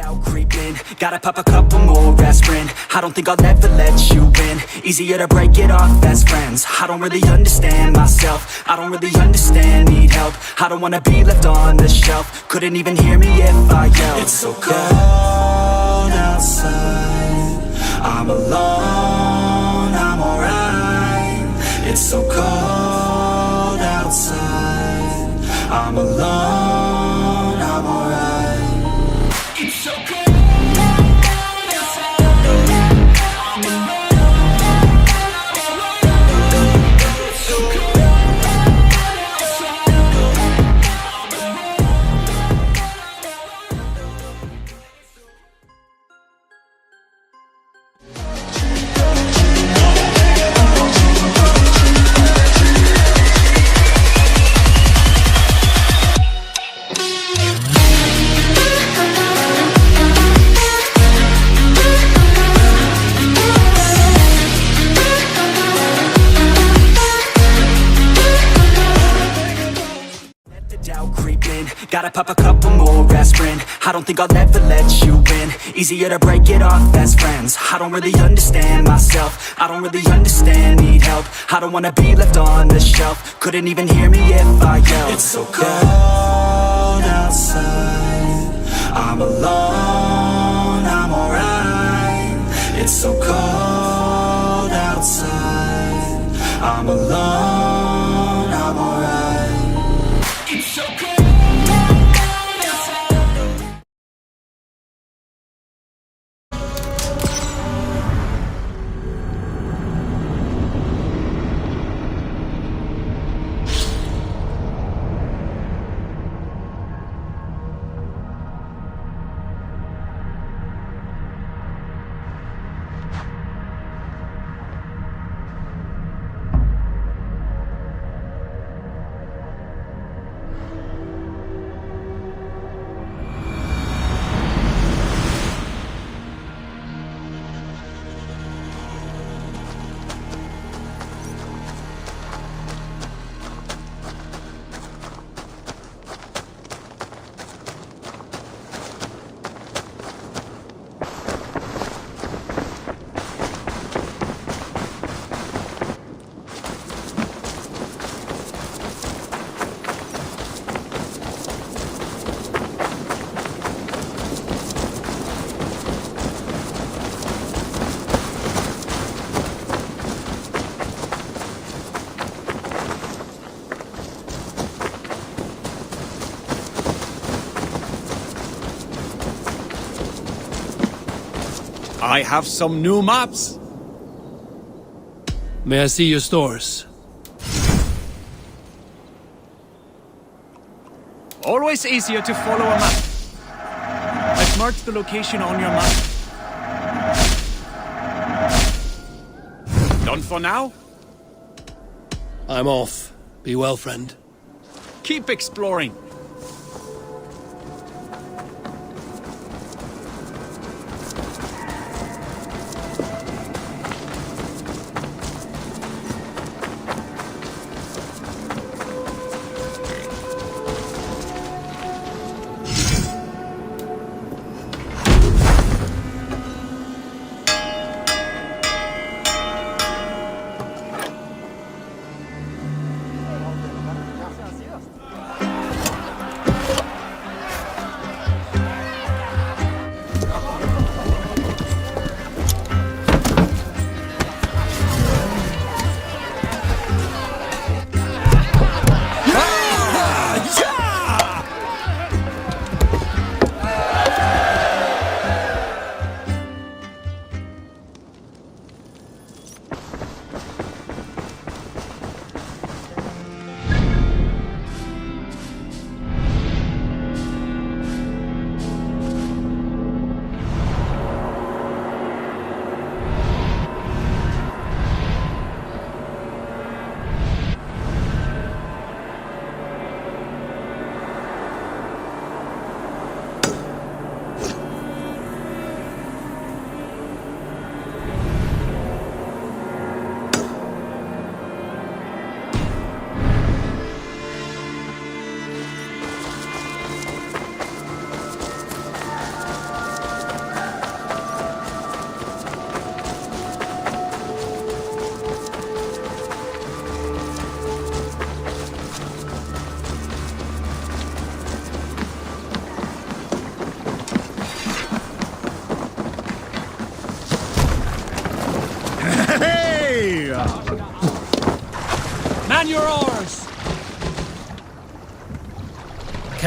doubt creeping, gotta pop a couple more aspirin. I don't think I'll ever let you in. Easier to break it off best friends. I don't really understand myself, I don't really understand, need help. I don't wanna be left on the shelf. Couldn't even hear me if I yelled. It's so cold outside, I'm alone, I'm alright. It's so cold outside, I'm alone, I'm alright. It's so cold. Gotta pop a couple more aspirin. I don't think I'll ever let you in. Easier to break it off best friends. I don't really understand myself, I don't really understand, need help. I don't wanna be left on the shelf. Couldn't even hear me if I yelled. It's so cold outside, I'm alone, I'm alright. It's so cold outside, I'm alone, I'm alright. It's so cold. I have some new maps. May I see your stores? Always easier to follow a map. I've marked the location on your map. Done for now? I'm off. Be well, friend. Keep exploring.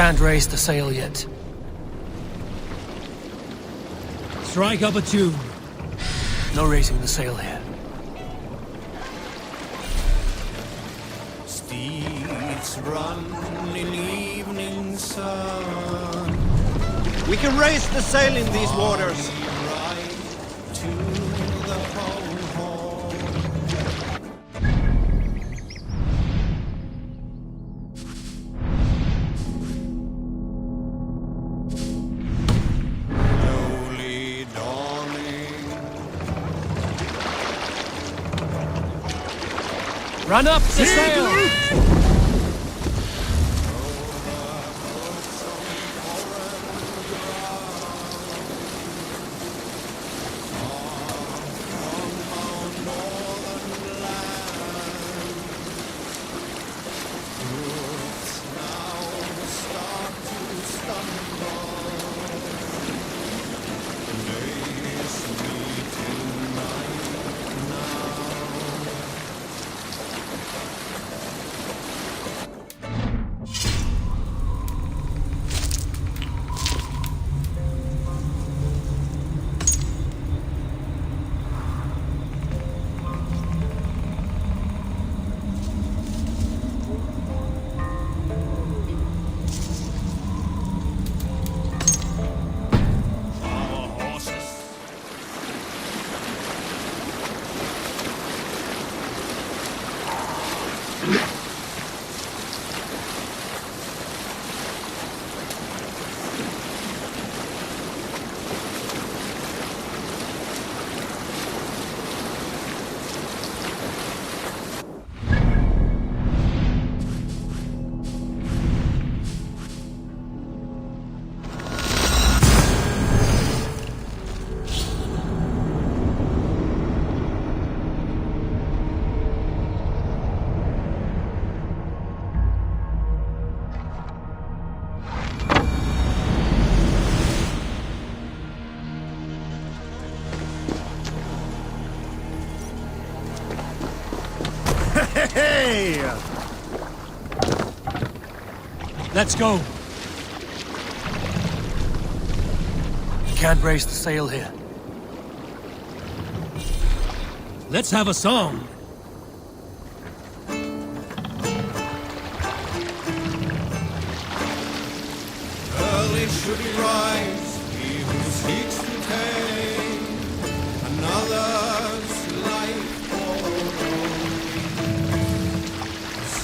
Can't raise the sail yet. Strike up a tune. No raising the sail here. Steeds run in evening sun. We can raise the sail in these waters. Right to the home. Slowly dawning. Run up the sail! Hey! Let's go. Can't raise the sail here. Let's have a song. Early should he rise, he who seeks to take another's life for only.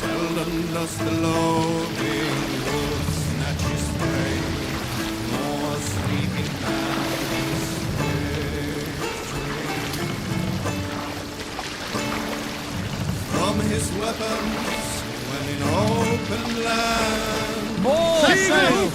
Seldom does the loathing wolf snatch his prey, nor sleeping valleys from his weapons when in open land. More sail!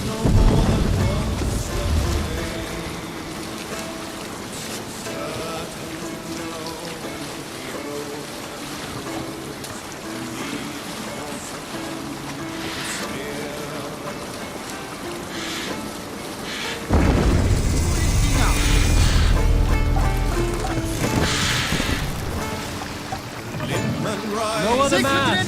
No other man!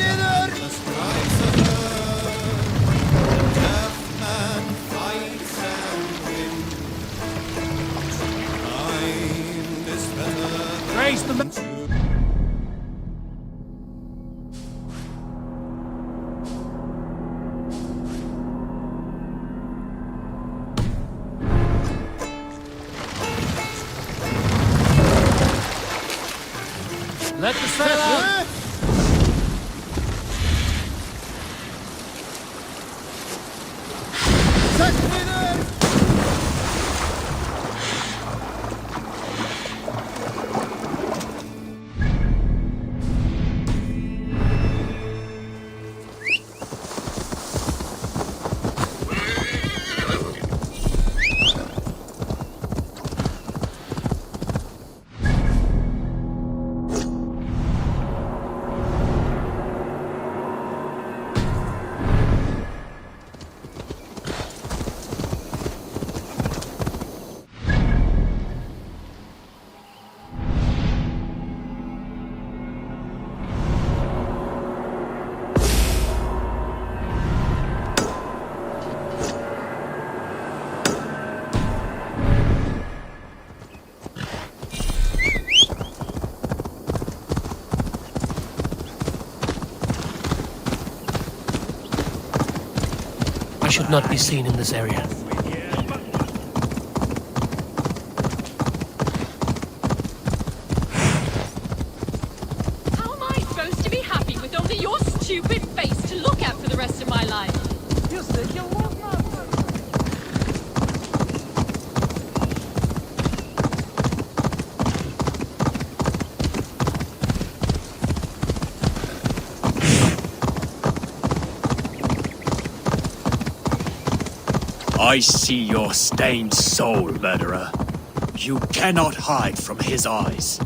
Raise the man! Let the sail out! should not be seen in this area. How am I supposed to be happy with only your stupid face to look at for the rest of my life? I see your stained soul, murderer. You cannot hide from his eyes.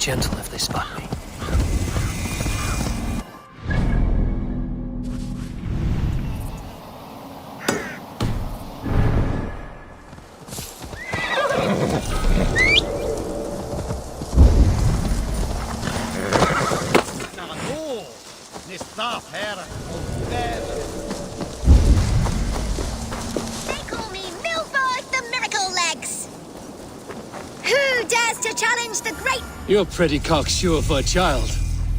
gentle if they spot me. They call me Milford the Miracle Legs. Who dares to challenge the great... You're pretty cocksure for a child.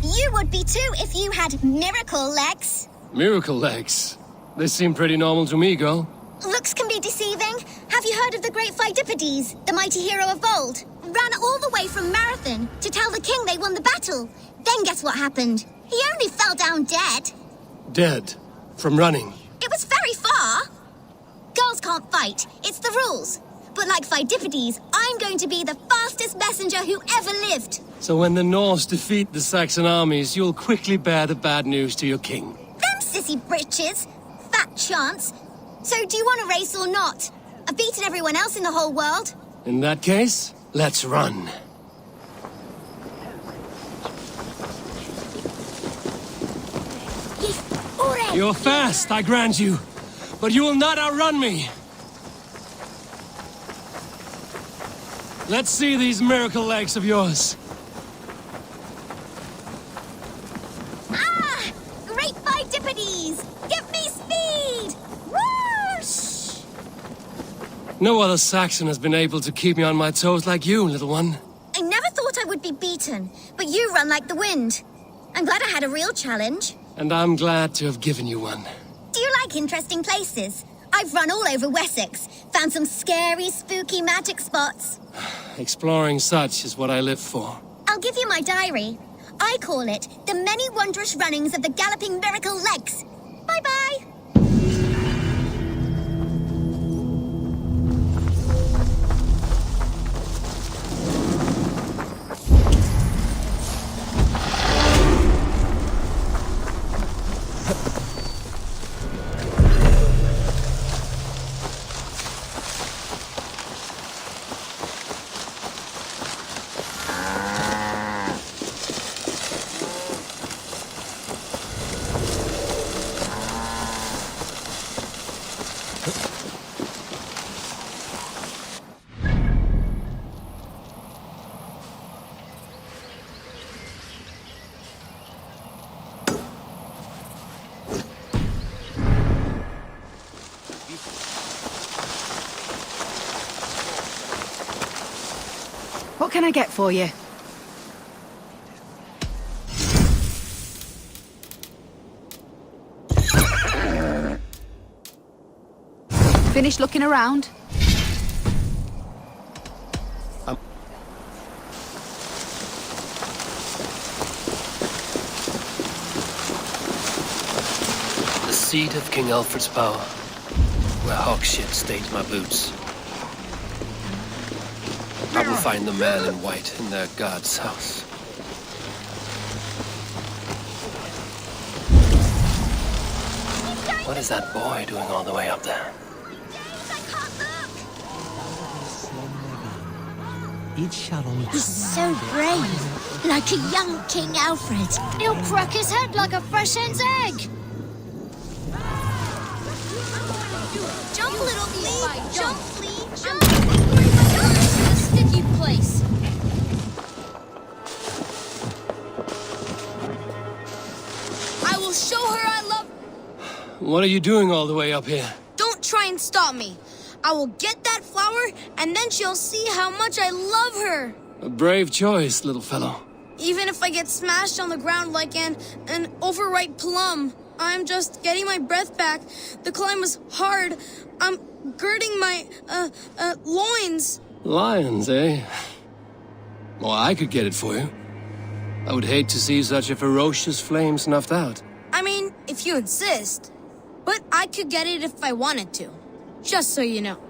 You would be too if you had miracle legs. Miracle legs. They seem pretty normal to me, girl. Looks can be deceiving. Have you heard of the great Pheidippides, the mighty hero of old? Ran all the way from Marathon to tell the king they won the battle. Then guess what happened? He only fell down dead. Dead. From running. It was very far. Girls can't fight. It's the rules. But like Pheidippides, I'm going to be the fastest messenger who ever lived. So when the Norse defeat the Saxon armies, you'll quickly bear the bad news to your king. Them sissy britches. Fat chance. So do you want to race or not? I've beaten everyone else in the whole world. In that case, let's run. You're fast, I grant you. But you will not outrun me. Let's see these miracle legs of yours. Ah! Great Pheidippides! Give me speed! Whoosh! No other Saxon has been able to keep me on my toes like you, little one. I never thought I would be beaten, but you run like the wind. I'm glad I had a real challenge. And I'm glad to have given you one. Do you like interesting places? I've run all over Wessex, found some scary, spooky magic spots. Exploring such is what I live for. I'll give you my diary. I call it The Many Wondrous Runnings of the Galloping Miracle Legs. Bye-bye. What can I get for you? Finished looking around? The seat of King Alfred's power, where hawk shit stains my boots. I will find the man in white in their god's house. What is that boy doing all the way up there? He's so brave, like a young King Alfred. He'll crack his head like a fresh hen's egg. Jump, little flea! Jump, flea! Jump! Sticky place. I will show her I love... What are you doing all the way up here? Don't try and stop me. I will get that flower, and then she'll see how much I love her. A brave choice, little fellow. Even if I get smashed on the ground like an overripe plum, I'm just getting my breath back. The climb was hard. I'm girding my, loins. Lions, eh? Well, I could get it for you. I would hate to see such a ferocious flame snuffed out. I mean, if you insist. But I could get it if I wanted to. Just so you know.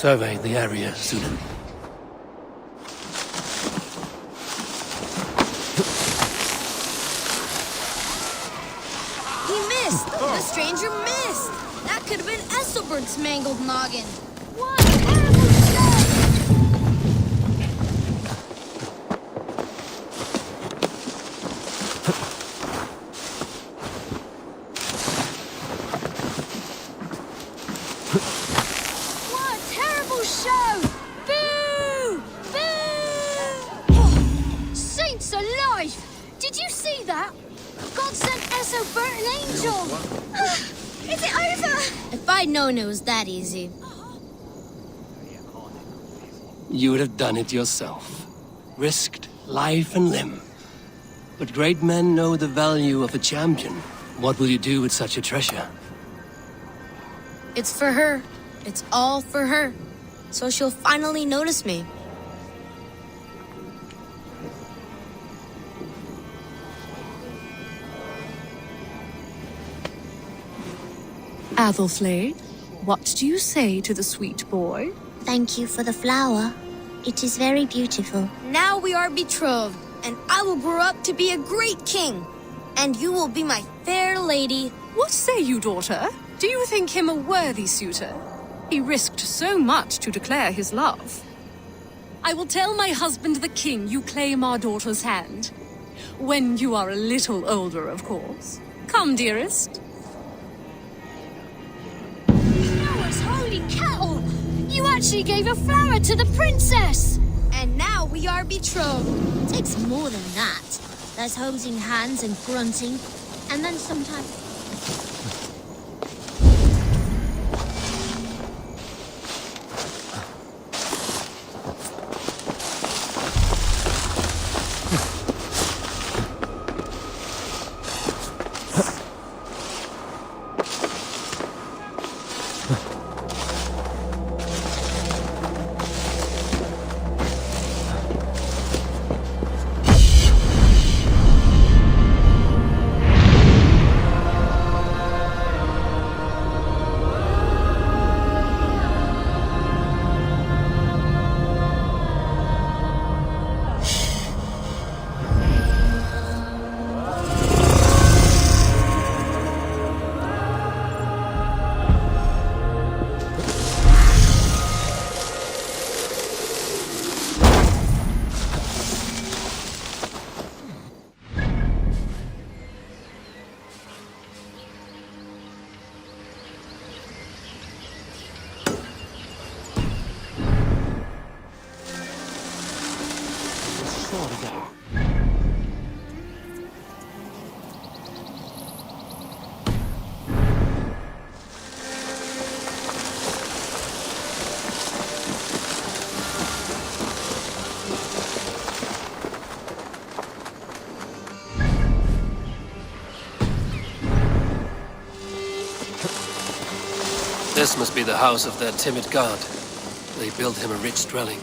Survey the area, Sunan. He missed! The stranger missed! That could have been Esselbert's mangled noggin. What a terrible show! What a terrible show! Boo! Boo! Oh, saints alive! Did you see that? God sent Esselbert an angel! Is it over? If I'd known it was that easy. You would have done it yourself. Risked life and limb. But great men know the value of a champion. What will you do with such a treasure? It's for her. It's all for her. So she'll finally notice me. Athelflaed, what do you say to the sweet boy? Thank you for the flower. It is very beautiful. Now we are betrothed, and I will grow up to be a great king. And you will be my fair lady. What say you, daughter? Do you think him a worthy suitor? He risked so much to declare his love. I will tell my husband the king you claim our daughter's hand. When you are a little older, of course. Come, dearest. Flowers, holy cattle! You actually gave a flower to the princess! And now we are betrothed. Takes more than that. There's holding hands and grunting, and then sometimes... This must be the house of that timid god. They built him a rich dwelling.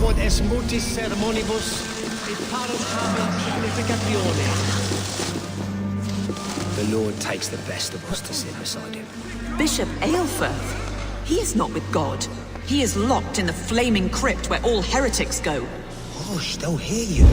Quod es mutis sermonibus, et parum habent significatione. the Lord takes the best of us to sit beside him. Bishop Aelfirth? He is not with God. He is locked in the flaming crypt where all heretics go. Hush, they'll hear you.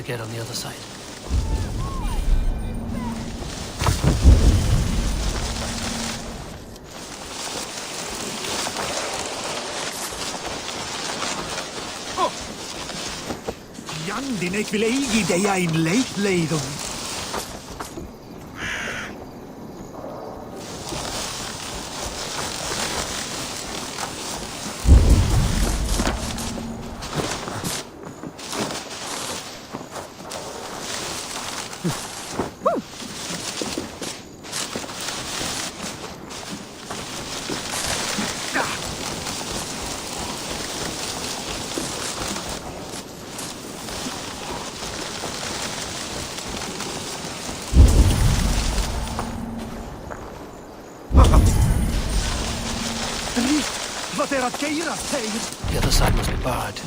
Get on the other side. Jandin, ik wil eigi deg ein leitleidung. The other side must be barred.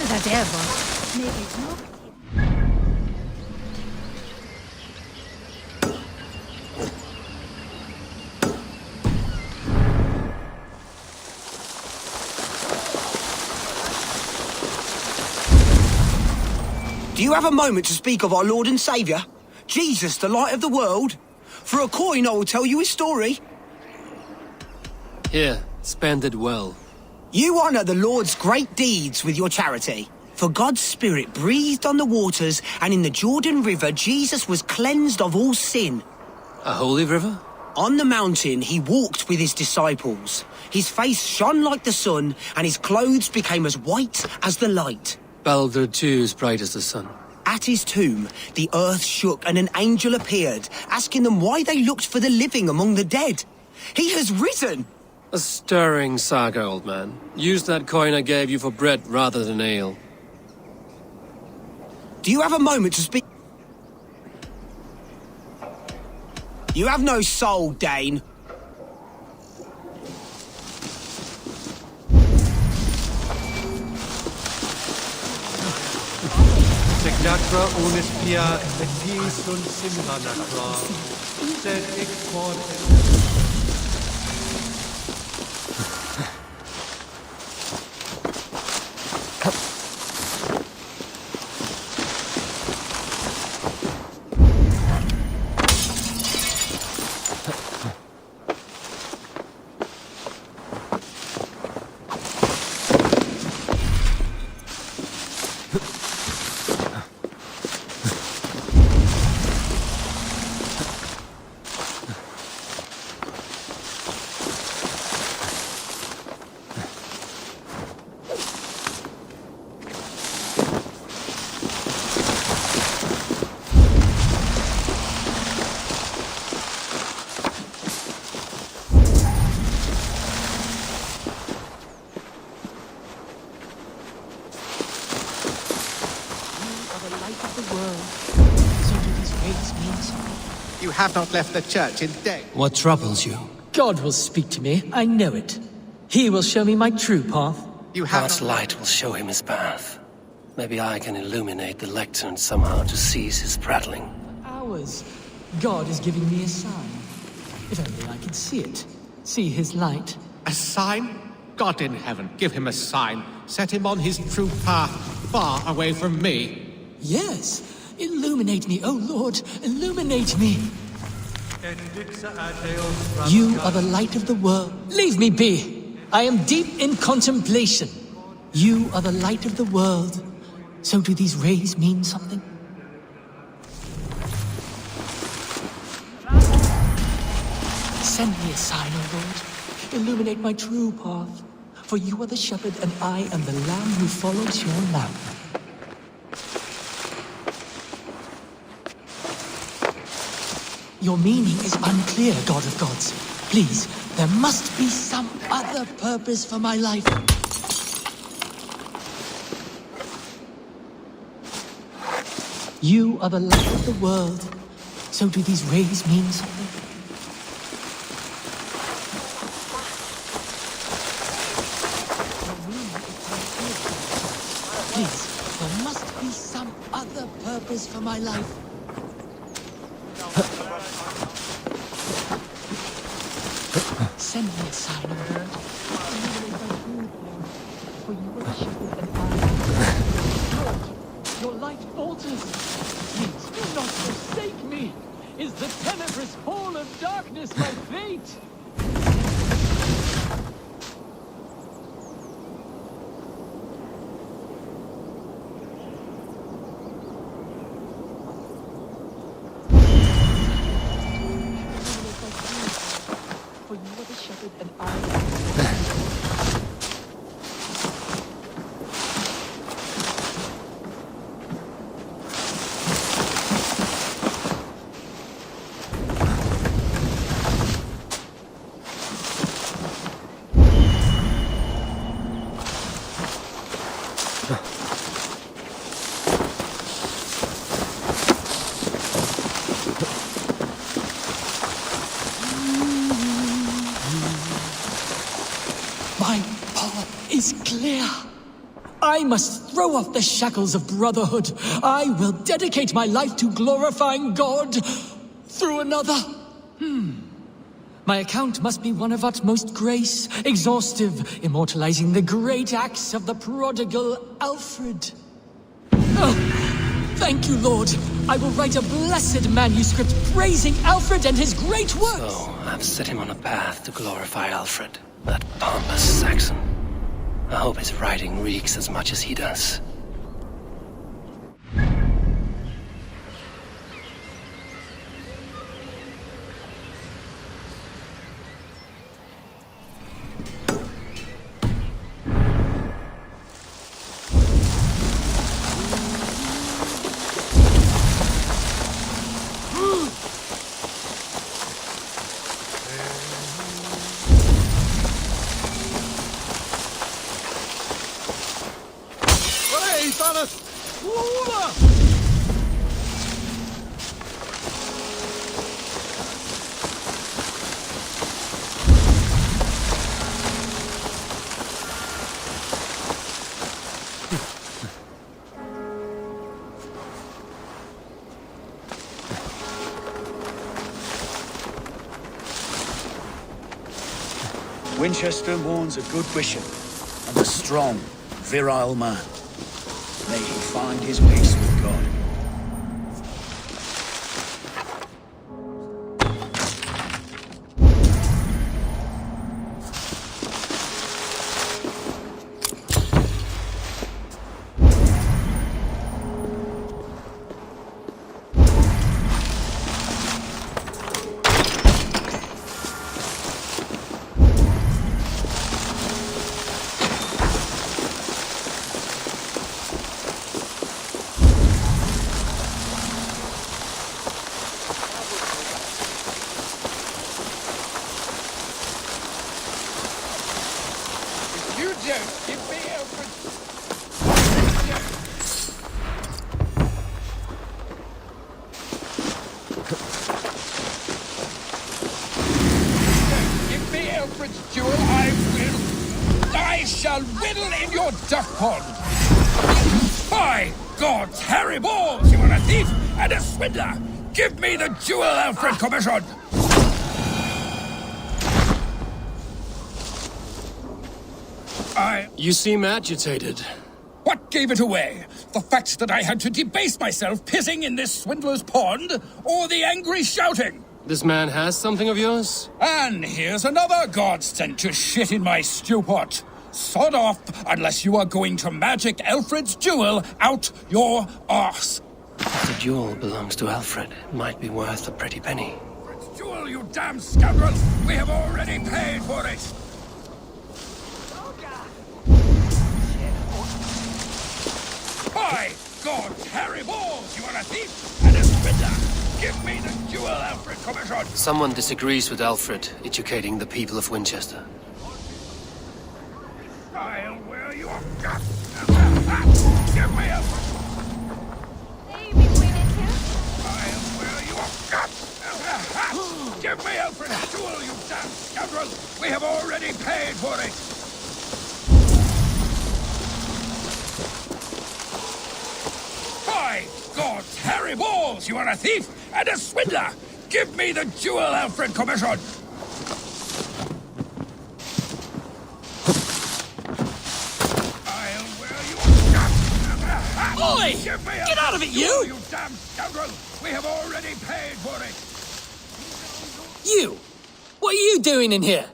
Var det Eivor? Maybe it's not. Do you have a moment to speak of our Lord and Saviour? Jesus, the light of the world? For a coin I will tell you his story. Here, spend it well. You honour the Lord's great deeds with your charity. For God's Spirit breathed on the waters, and in the Jordan River Jesus was cleansed of all sin. A holy river? On the mountain he walked with his disciples. His face shone like the sun, and his clothes became as white as the light. Balder too is bright as the sun. At his tomb, the earth shook and an angel appeared, asking them why they looked for the living among the dead. He has risen! A stirring saga, old man. Use that coin I gave you for bread rather than ale. Do you have a moment to speak? You have no soul, Dane. Signacra unis pia et pis sunt simulacra, sed hic quod You have not left the church in day. What troubles you? God will speak to me, I know it. He will show me my true path. God's light will show him his path. Maybe I can illuminate the lectern somehow to cease his prattling. Hours. God is giving me a sign. If only I could see it. See his light. A sign? God in heaven, give him a sign. Set him on his true path, far away from me. Yes. Illuminate me, O Lord. Illuminate me. You are the light of the world. Leave me be. I am deep in contemplation. You are the light of the world. So do these rays mean something? Send me a sign, O Lord. Illuminate my true path. For you are the shepherd and I am the lamb who follows your lamp. Your meaning is unclear, God of gods. Please, there must be some other purpose for my life. You are the light of the world. So do these rays mean something? Please, there must be some other purpose for my life. Send me a sign, O Lord. For you are the shepherd and I. Lord, your light falters. Please do not forsake me. Is the tenebrous hall of darkness my fate? For you are the shepherd and I. My path is clear. I must throw off the shackles of brotherhood. I will dedicate my life to glorifying God through another. My account must be one of utmost grace, exhaustive, immortalizing the great acts of the prodigal Alfred. Oh, thank you, Lord. I will write a blessed manuscript praising Alfred and his great works. So, I've set him on a path to glorify Alfred, that pompous Saxon. I hope his writing reeks as much as he does. Winchester mourns a good bishop and a strong, virile man. May he find his peace with God. Give me the jewel Alfred commissioned! You seem agitated. What gave it away? The fact that I had to debase myself pissing in this swindler's pond, or the angry shouting? This man has something of yours? And here's another god sent to shit in my stew pot. Sod off, unless you are going to magic Alfred's jewel out your arse. If the jewel belongs to Alfred, it might be worth a pretty penny. Jewel, you damn scoundrel! We have already paid for it! By God's hairy balls, you are a thief and a swindler! Give me the jewel Alfred commissioned! Someone disagrees with Alfred educating the people of Winchester. I'll wear your guts! Give me Alfred! Give me Alfred's jewel, you damn scoundrel! We have already paid for it! By God's hairy balls, you are a thief and a swindler! Give me the jewel Alfred commissioned! I'll wear your guts! Oi! Get out of it, you! You damn scoundrel! We have already paid for it! You! What are you doing in here?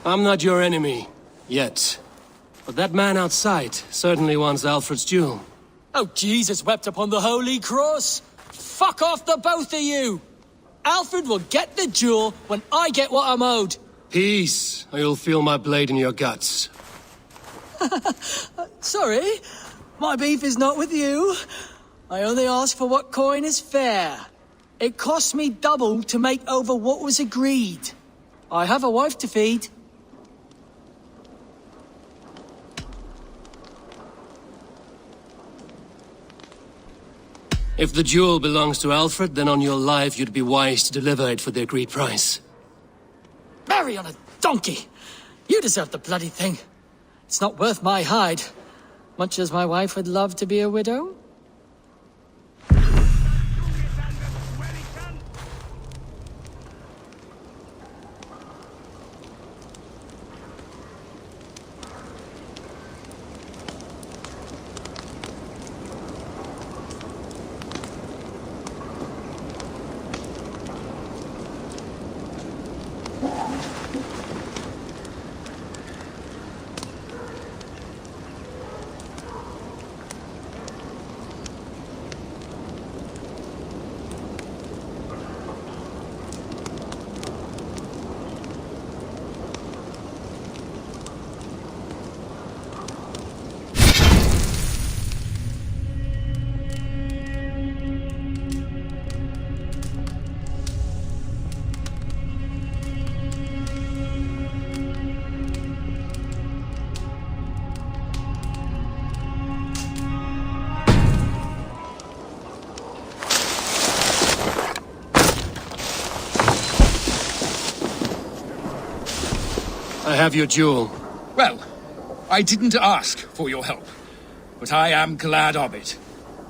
I'm not your enemy. Yet. But that man outside certainly wants Alfred's jewel. Oh, Jesus wept upon the holy cross! Fuck off the both of you! Alfred will get the jewel when I get what I'm owed. Peace, or you'll feel my blade in your guts. Sorry, my beef is not with you. I only ask for what coin is fair. It cost me double to make over what was agreed. I have a wife to feed. If the jewel belongs to Alfred, then on your life you'd be wise to deliver it for the agreed price. Marry on a donkey! You deserve the bloody thing. It's not worth my hide. Much as my wife would love to be a widow? I have your jewel. Well, I didn't ask for your help, but I am glad of it.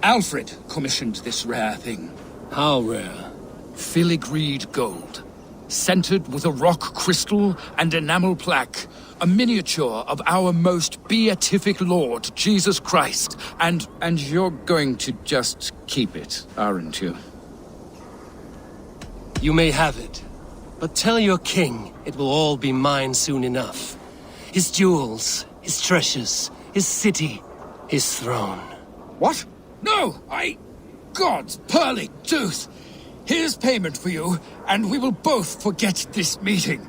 Alfred commissioned this rare thing. How rare? Filigreed gold, centered with a rock crystal and enamel plaque, a miniature of our most beatific Lord, Jesus Christ. And you're going to just keep it, aren't you? You may have it, but tell your king it will all be mine soon enough. His jewels, his treasures, his city, his throne. What? No, God's pearly tooth! Here's payment for you, and we will both forget this meeting.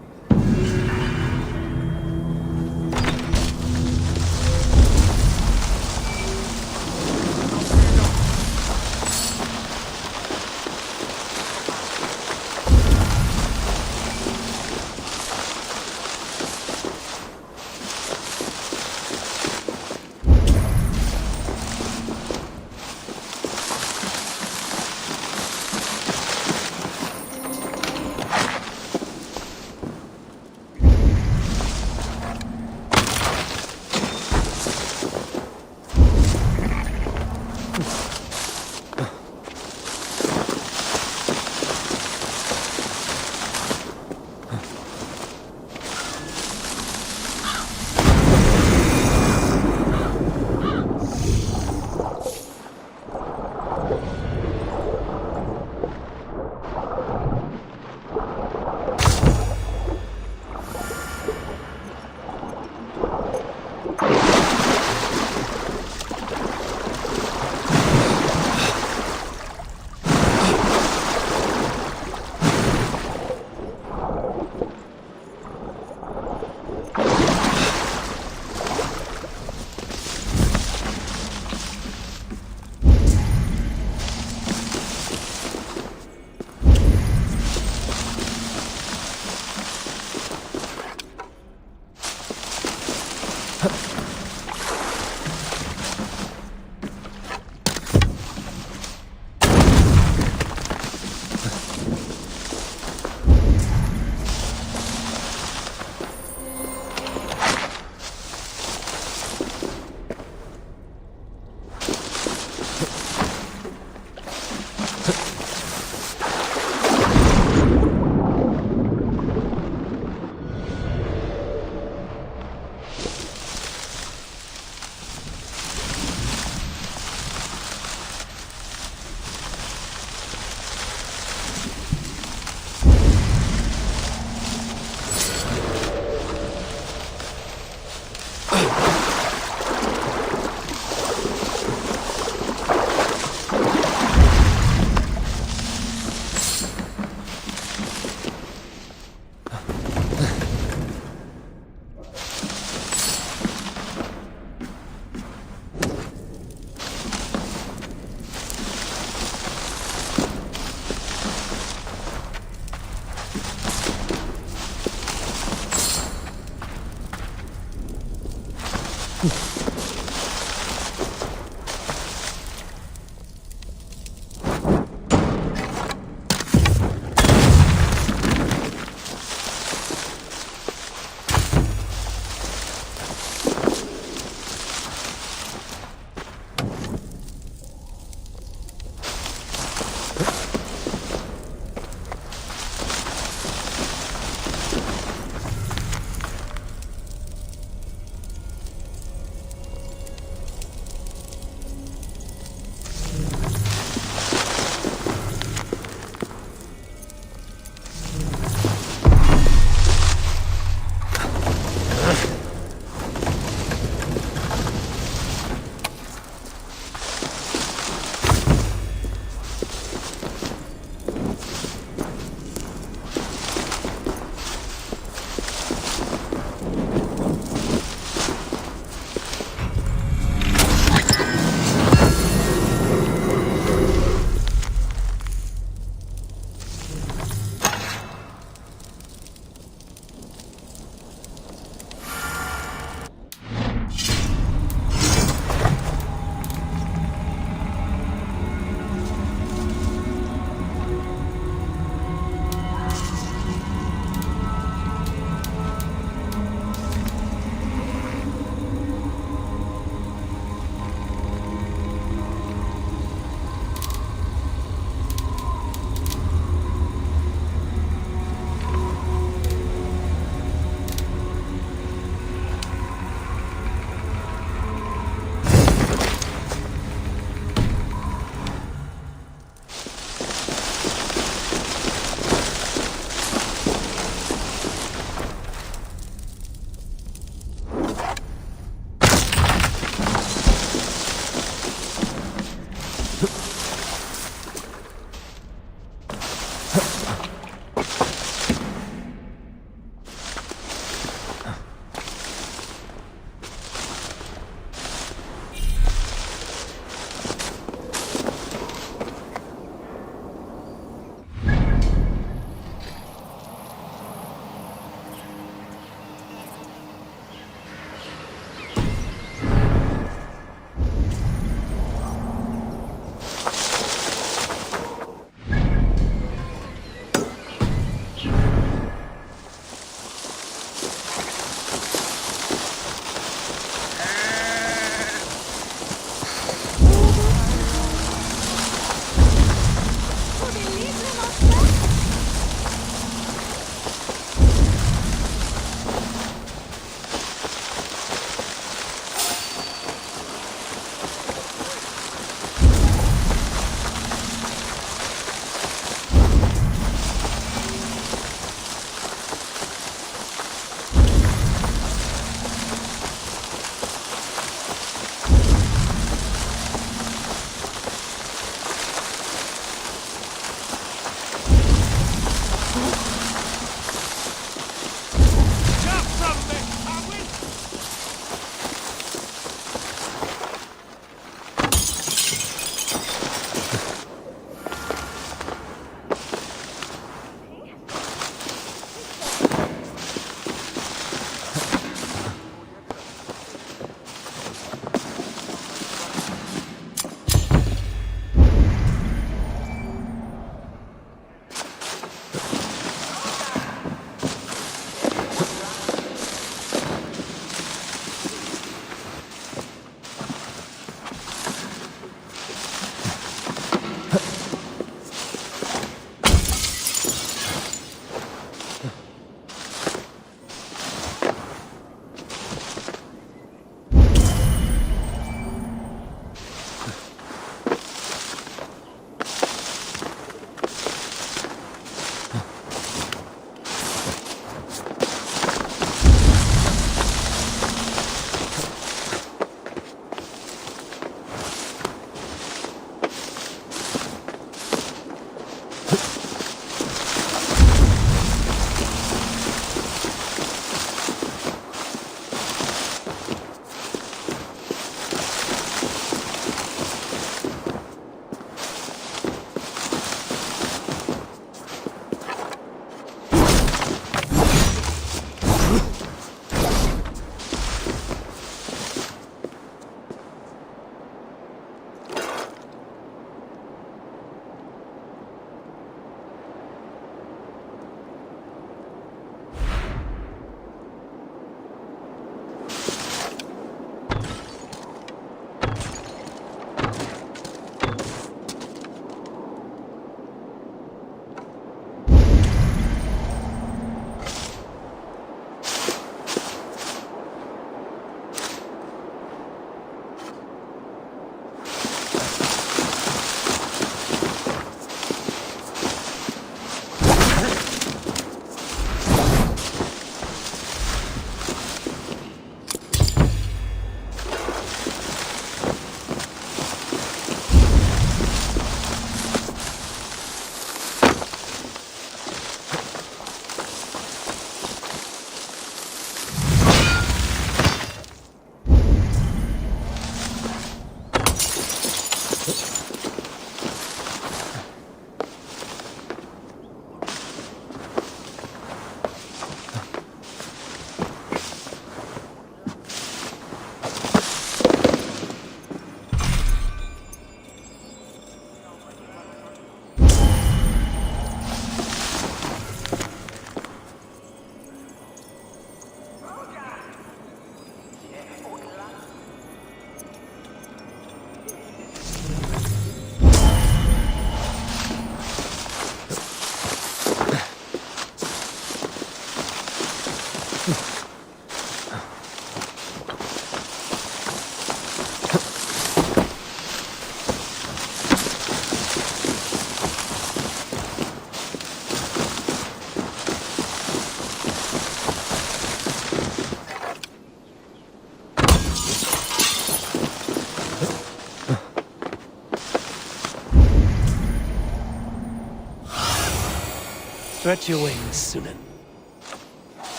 Stretch your wings, Sunan.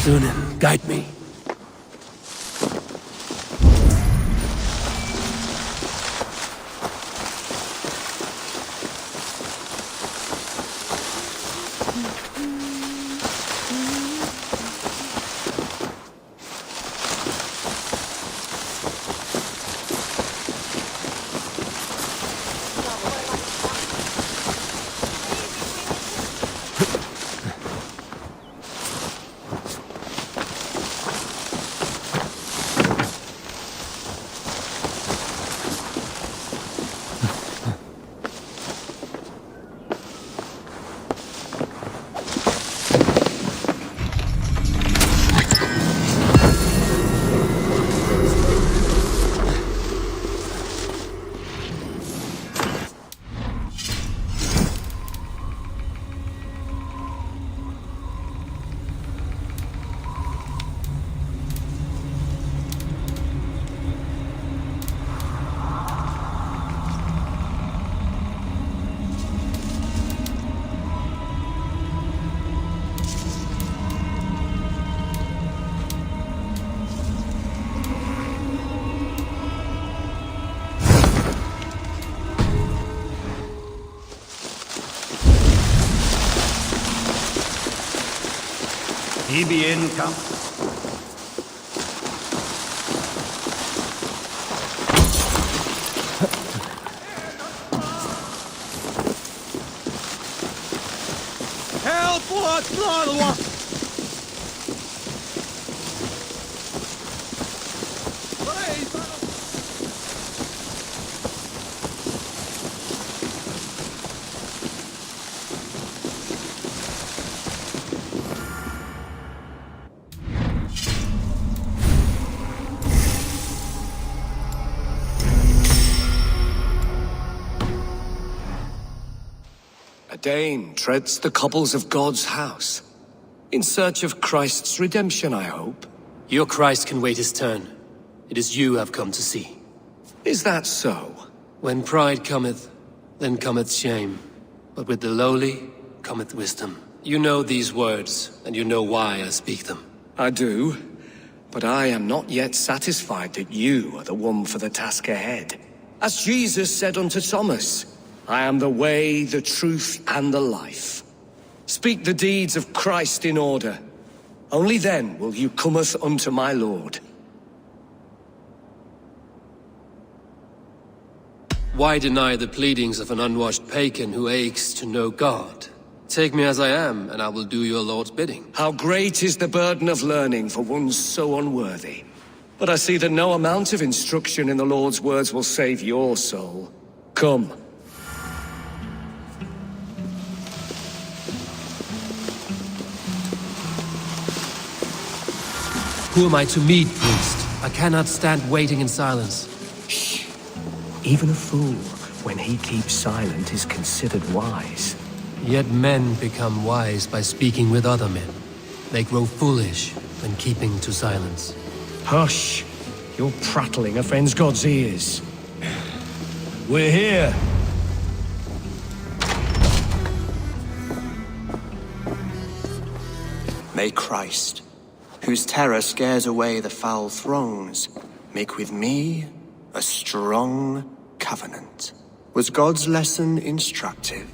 Sunan, guide me. He be in camp. Help! What's not? A Dane treads the cobbles of God's house. In search of Christ's redemption, I hope. Your Christ can wait his turn. It is you I've come to see. Is that so? When pride cometh, then cometh shame. But with the lowly cometh wisdom. You know these words, and you know why I speak them. I do, but I am not yet satisfied that you are the one for the task ahead. As Jesus said unto Thomas, I am the way, the truth, and the life. Speak the deeds of Christ in order. Only then will you cometh unto my Lord. Why deny the pleadings of an unwashed pagan who aches to know God? Take me as I am, and I will do your Lord's bidding. How great is the burden of learning for one so unworthy. But I see that no amount of instruction in the Lord's words will save your soul. Come. Who am I to meet, priest? I cannot stand waiting in silence. Shh. Even a fool, when he keeps silent, is considered wise. Yet men become wise by speaking with other men. They grow foolish when keeping to silence. Hush! Your prattling offends God's ears. We're here. May Christ, whose terror scares away the foul throngs, make with me a strong covenant. Was God's lesson instructive?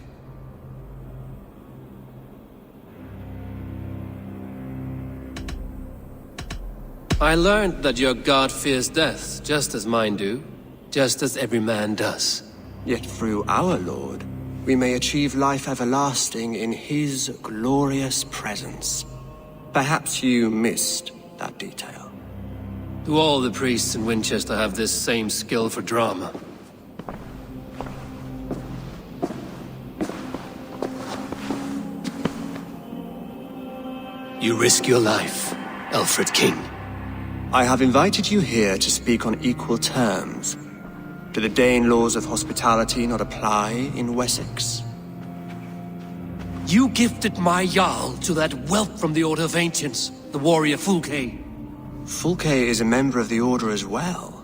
I learned that your God fears death, just as mine do, just as every man does. Yet through our Lord, we may achieve life everlasting in his glorious presence. Perhaps you missed that detail. Do all the priests in Winchester have this same skill for drama? You risk your life, Alfred King. I have invited you here to speak on equal terms. Do the Dane laws of hospitality not apply in Wessex? You gifted my Jarl to that whelp from the Order of Ancients, the warrior Fulke. Fulke is a member of the Order as well.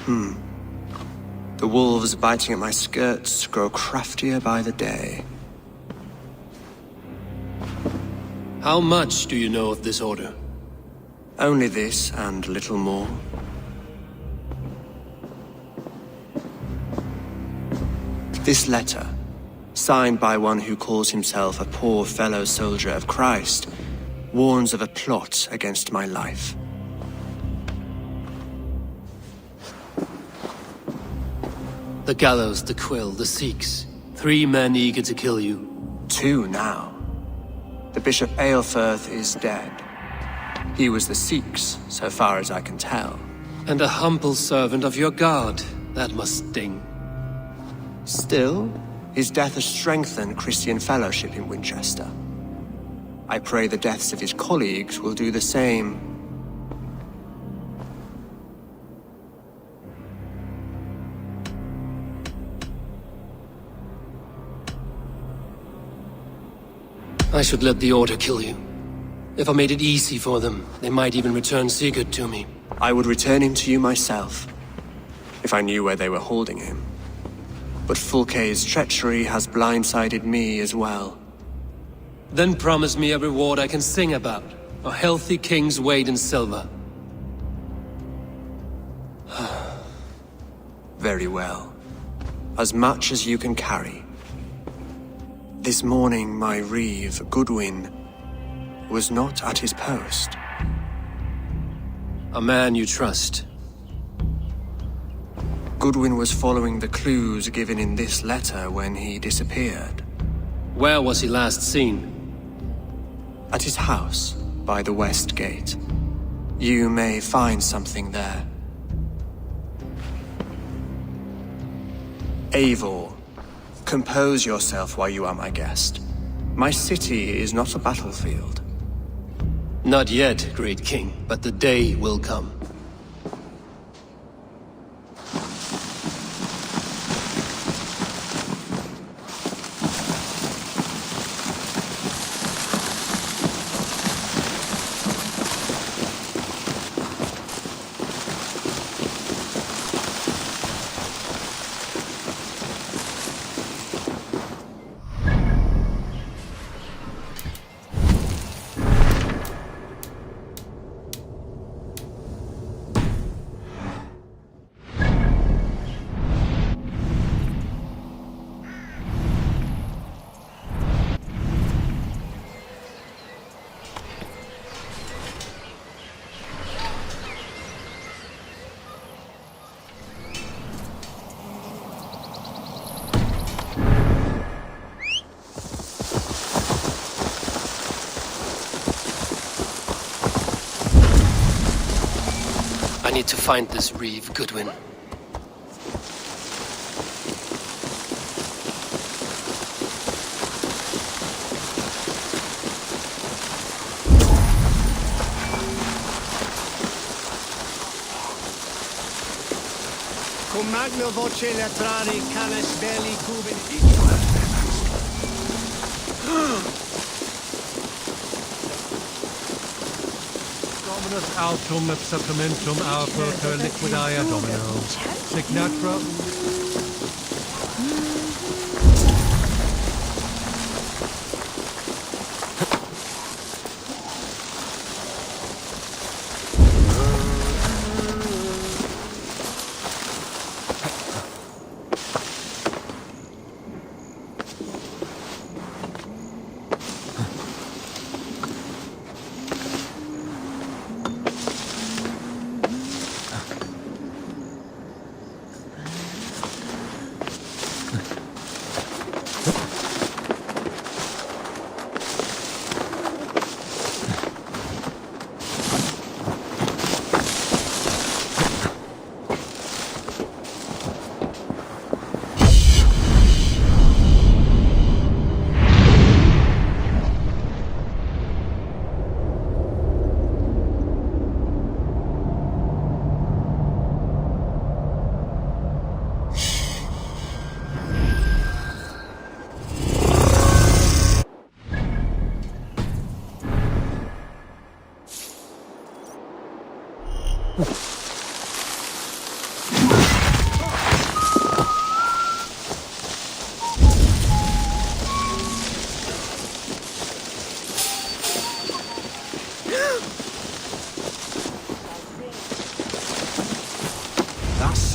The wolves biting at my skirts grow craftier by the day. How much do you know of this order? Only this and little more. This letter, signed by one who calls himself a poor fellow soldier of Christ, warns of a plot against my life. The gallows, the quill, the Sikhs. 3 men eager to kill you. 2 now. The Bishop Eilfirth is dead. He was the Sikhs, so far as I can tell. And a humble servant of your god. That must sting. Still, his death has strengthened Christian fellowship in Winchester. I pray the deaths of his colleagues will do the same. I should let the Order kill you. If I made it easy for them, they might even return Sigurd to me. I would return him to you myself, if I knew where they were holding him. But Fulke's treachery has blindsided me as well. Then promise me a reward I can sing about. A healthy king's weight in silver. Very well. As much as you can carry. This morning, my reeve, Goodwin, was not at his post. A man you trust. Goodwin was following the clues given in this letter when he disappeared. Where was he last seen? At his house, by the west gate. You may find something there. Eivor, compose yourself while you are my guest. My city is not a battlefield. Not yet, great king, but the day will come. I need to find this reeve, Goodwin. Cum magno voce latrari canes belli cubin. Dominus altum et sacramentum alter liquidae domino. Signatra.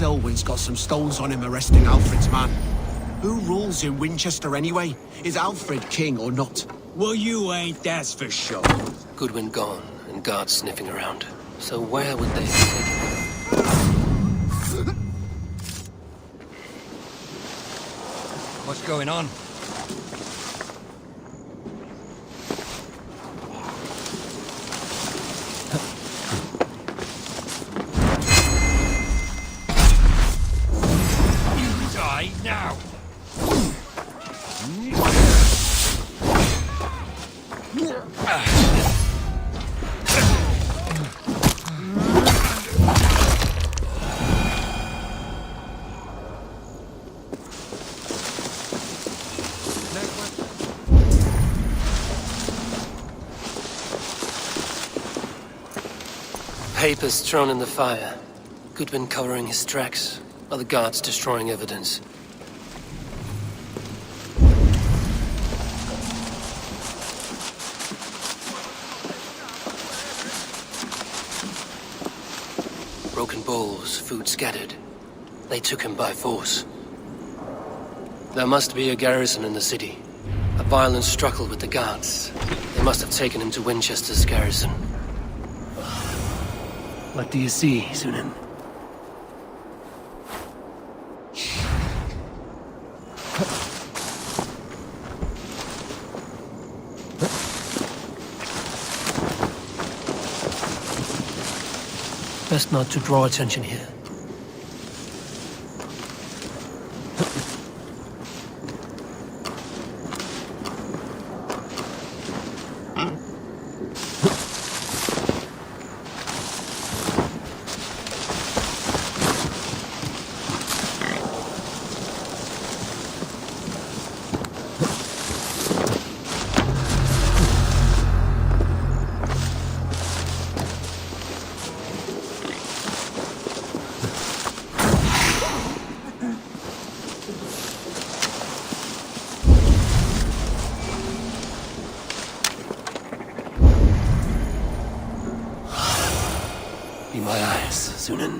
Selwyn's got some stones on him arresting Alfred's man. Who rules in Winchester anyway? Is Alfred king or not? Well, you ain't, that's for sure. Goodwin gone, and guards sniffing around. So where would they be taking him? What's going on? You die now! Papers thrown in the fire. Goodwin covering his tracks. Other guards destroying evidence. Broken bowls, food scattered. They took him by force. There must be a garrison in the city. A violent struggle with the guards. They must have taken him to Winchester's garrison. What do you see, Sunan? Best not to draw attention here. Be my eyes, Sunan.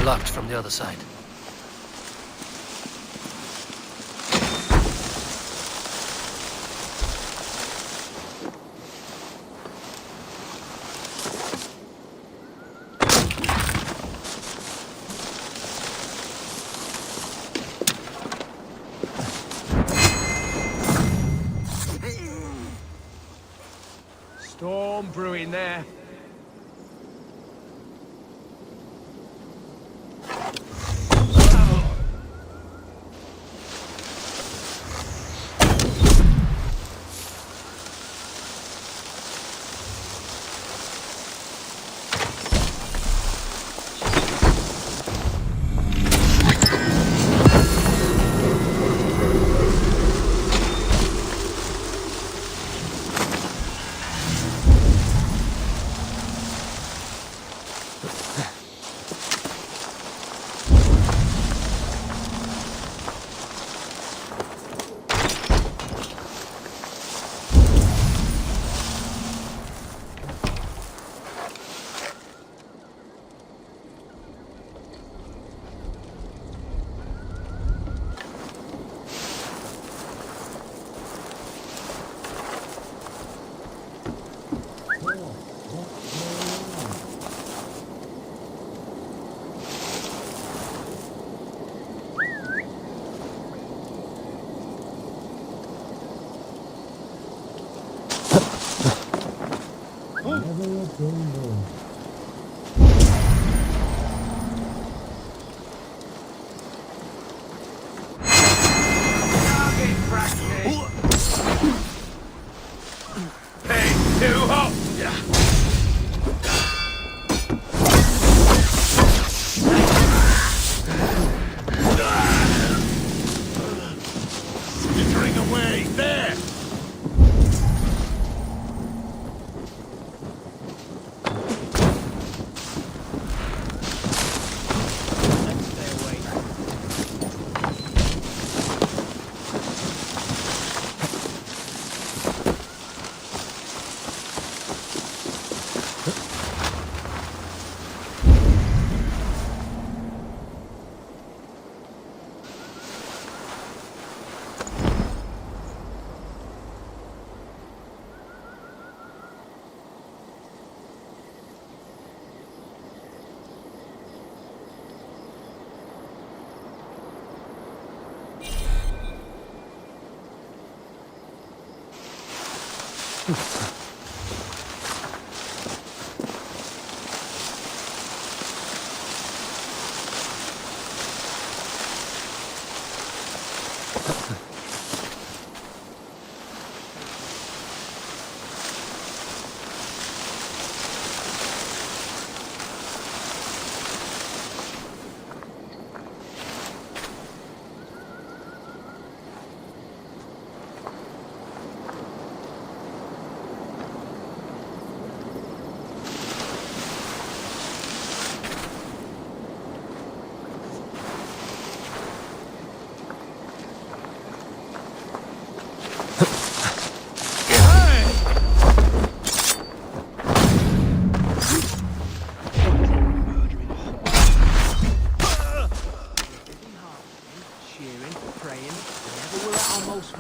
Blocked from the other side. Storm brewing there.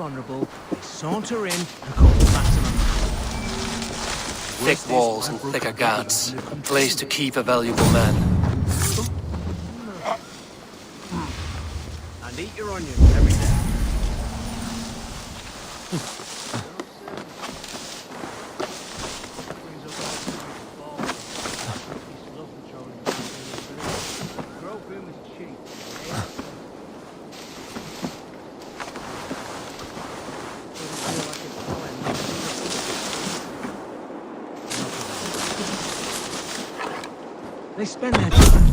Vulnerable, they saunter in and cause the maximum. Thick walls and thicker guards. Place to keep a valuable man. And eat your onions every day. They spend their time.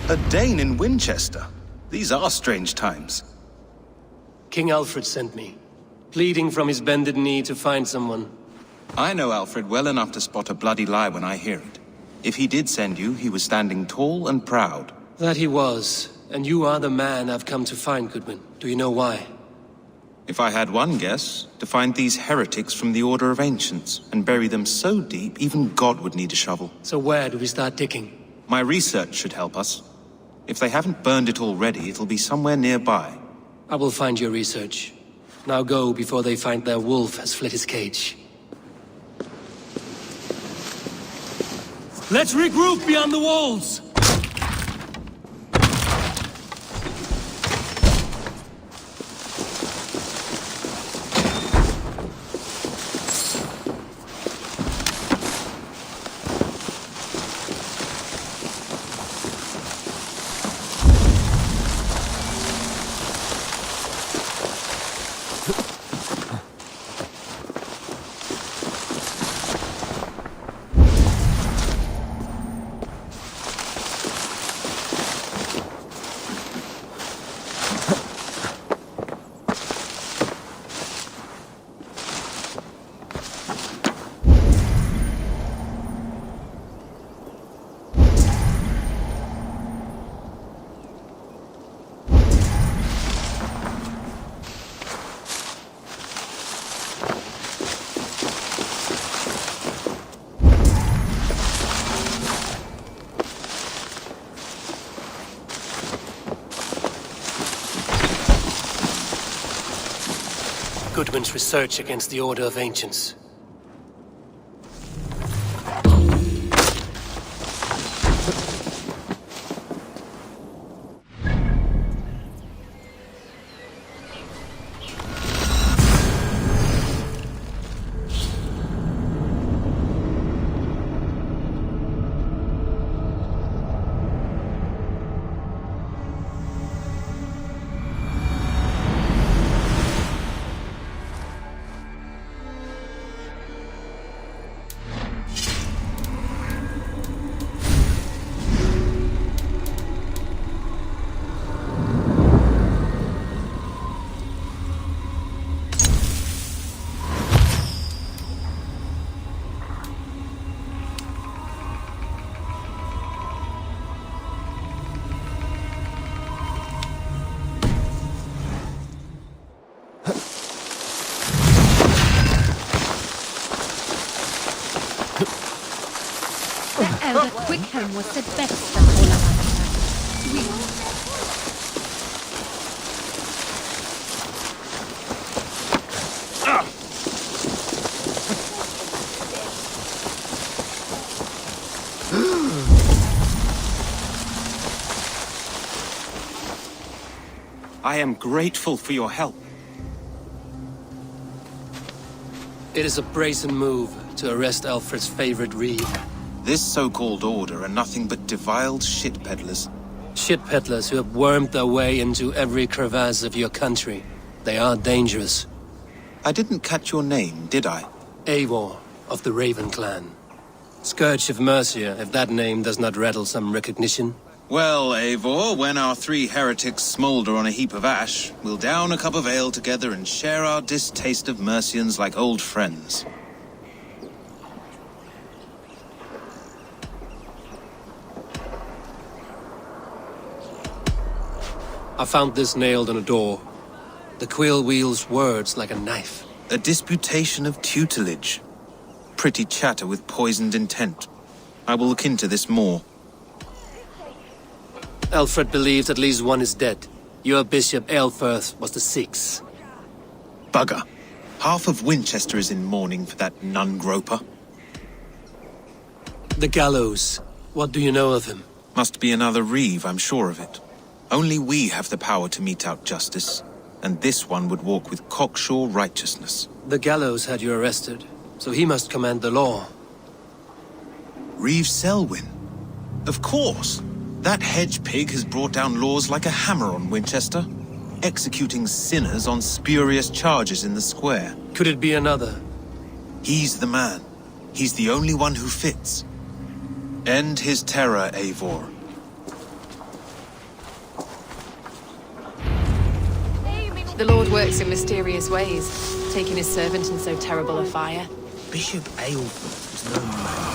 A Dane in Winchester? These are strange times. King Alfred sent me, pleading from his bended knee to find someone. I know Alfred well enough to spot a bloody lie when I hear it. If he did send you, he was standing tall and proud. That he was, and you are the man I've come to find, Goodwin. Do you know why? If I had one guess, to find these heretics from the Order of Ancients, and bury them so deep, even God would need a shovel. So where do we start digging? My research should help us. If they haven't burned it already, it'll be somewhere nearby. I will find your research. Now go before they find their wolf has fled his cage. Let's regroup beyond the walls! Goodwin's research against the Order of Ancients. Elder Quickhelm was the best of all of I am grateful for your help. It is a brazen move to arrest Alfred's favorite reeve. This so-called order are nothing but defiled shit peddlers. Shit peddlers who have wormed their way into every crevasse of your country. They are dangerous. I didn't catch your name, did I? Eivor, of the Raven clan. Scourge of Mercia, if that name does not rattle some recognition. Well, Eivor, when our three heretics smolder on a heap of ash, we'll down a cup of ale together and share our distaste of Mercians like old friends. I found this nailed on a door. The quill wields words like a knife. A disputation of tutelage. Pretty chatter with poisoned intent. I will look into this more. Alfred believes at least one is dead. Your Bishop Aelfirth was the sixth. Bugger. Half of Winchester is in mourning for that nun-groper. The gallows. What do you know of him? Must be another reeve, I'm sure of it. Only we have the power to mete out justice, and this one would walk with cocksure righteousness. The gallows had you arrested, so he must command the law. Reeve Selwyn? Of course! That hedge pig has brought down laws like a hammer on Winchester, executing sinners on spurious charges in the square. Could it be another? He's the man. He's the only one who fits. End his terror, Eivor. The Lord works in mysterious ways, taking his servant in so terrible a fire. Bishop Eivor was no man.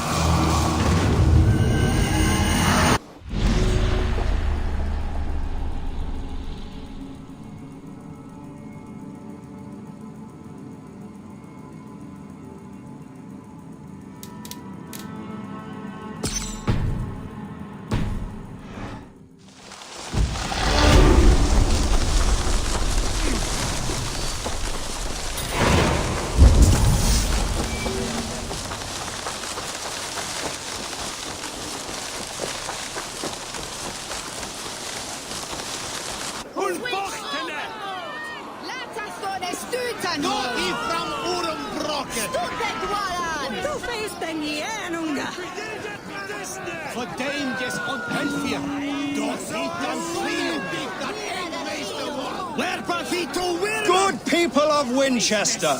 Good people of Winchester,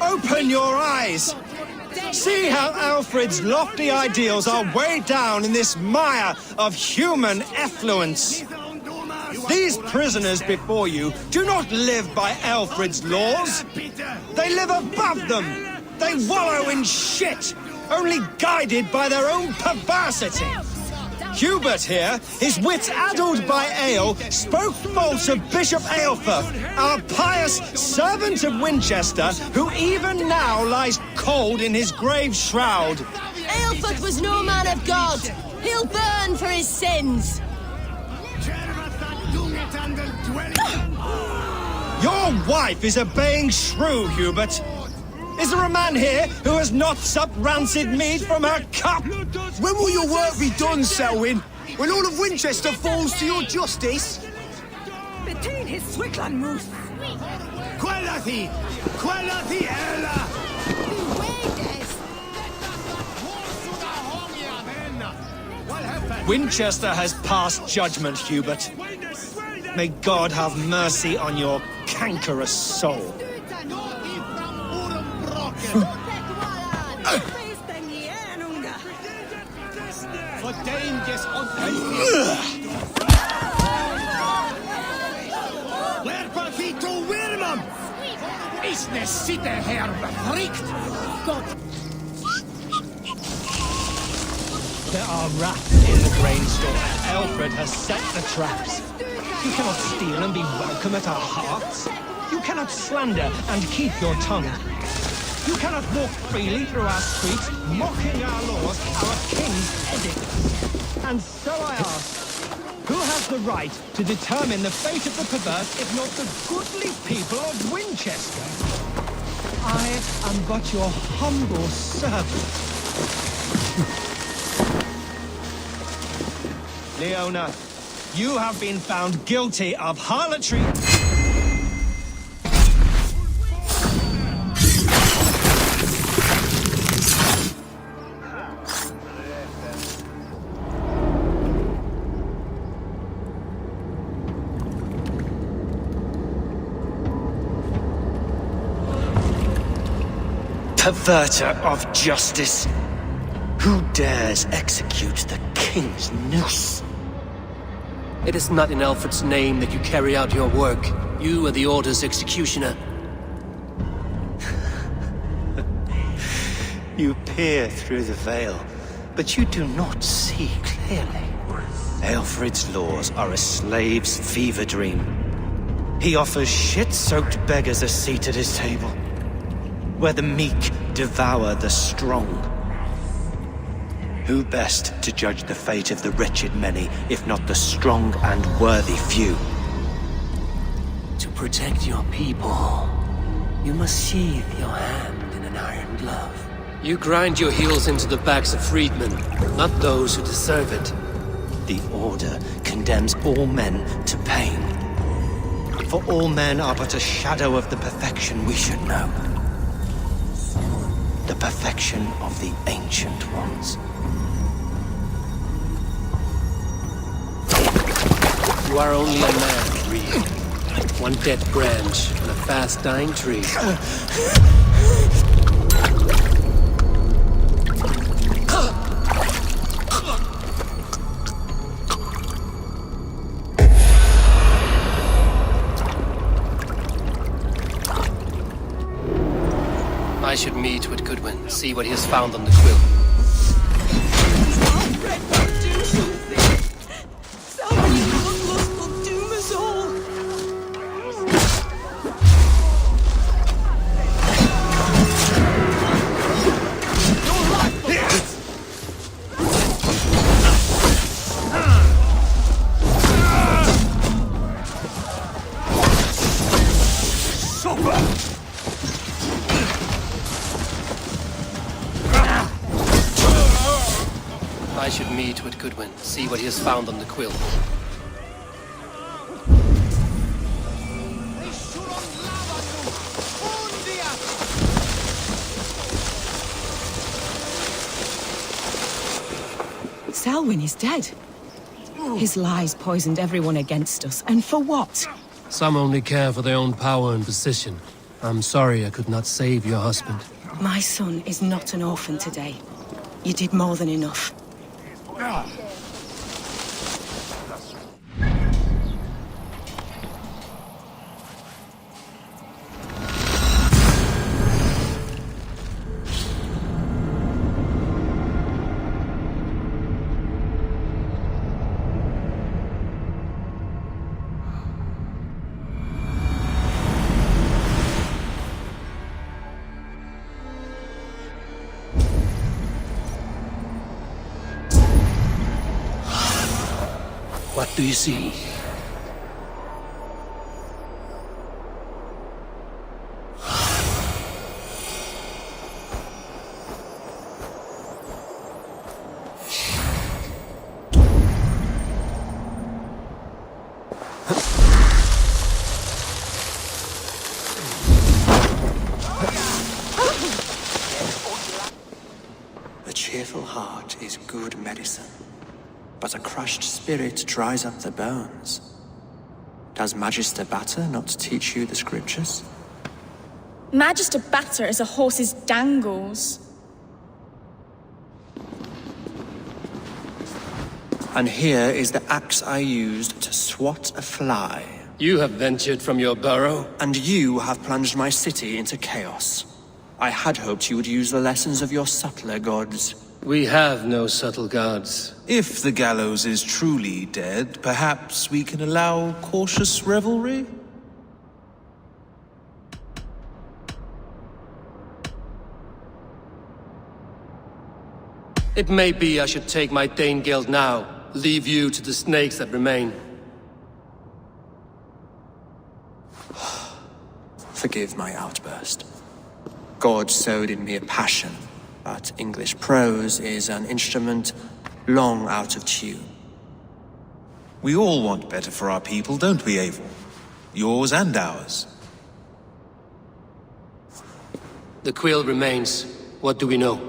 open your eyes. See how Alfred's lofty ideals are weighed down in this mire of human effluence. These prisoners before you do not live by Alfred's laws. They live above them. They wallow in shit, only guided by their own perversity. Hubert here, his wits addled by ale, spoke false of Bishop Eilfer, our pious servant of Winchester, who even now lies cold in his grave shroud. Eilfert was no man of God. He'll burn for his sins. Your wife is obeying shrew, Hubert. Is there a man here who has not supped rancid mead from her cup? When will your work be done, Selwyn? When all of Winchester falls to your justice? Between his Swickland moose. Quellati ella! Winchester has passed judgment, Hubert. May God have mercy on your cankerous soul. There are rats in the grain store, and Alfred has set the traps. You cannot steal and be welcome at our hearts. You cannot slander and keep your tongue. You cannot walk freely through our streets, mocking our laws, our king's edicts. And so I ask, who has the right to determine the fate of the perverse, if not the goodly people of Winchester? I am but your humble servant. Leona, you have been found guilty of harlotry. Perverter of justice! Who dares execute the king's noose? It is not in Alfred's name that you carry out your work. You are the Order's executioner. You peer through the veil, but you do not see clearly. Alfred's laws are a slave's fever dream. He offers shit-soaked beggars a seat at his table, where the meek devour the strong. Who best to judge the fate of the wretched many, if not the strong and worthy few? To protect your people, you must sheathe your hand in an iron glove. You grind your heels into the backs of freedmen, not those who deserve it. The Order condemns all men to pain. For all men are but a shadow of the perfection we should know. The perfection of the Ancient Ones. You are only a man, Reed. One dead branch on a fast-dying tree. I should meet with Goodwin, see what he has found on the quill. I should meet with Goodwin, see what he has found on the quill. Selwyn is dead. His lies poisoned everyone against us, and for what? Some only care for their own power and position. I'm sorry I could not save your husband. My son is not an orphan today. You did more than enough. What do you see? A cheerful heart is good medicine, but a crushed spirit dries up the bones. Does Magister Batter not teach you the scriptures? Magister Batter is a horse's dangles. And here is the axe I used to swat a fly. You have ventured from your burrow? And you have plunged my city into chaos. I had hoped you would use the lessons of your subtler gods. We have no subtle gods. If the gallows is truly dead, perhaps we can allow cautious revelry? It may be I should take my Dane guild now, leave you to the snakes that remain. Forgive my outburst. God sowed in me a passion, but English prose is an instrument long out of tune. We all want better for our people, don't we, Eivor? Yours and ours. The quill remains. What do we know?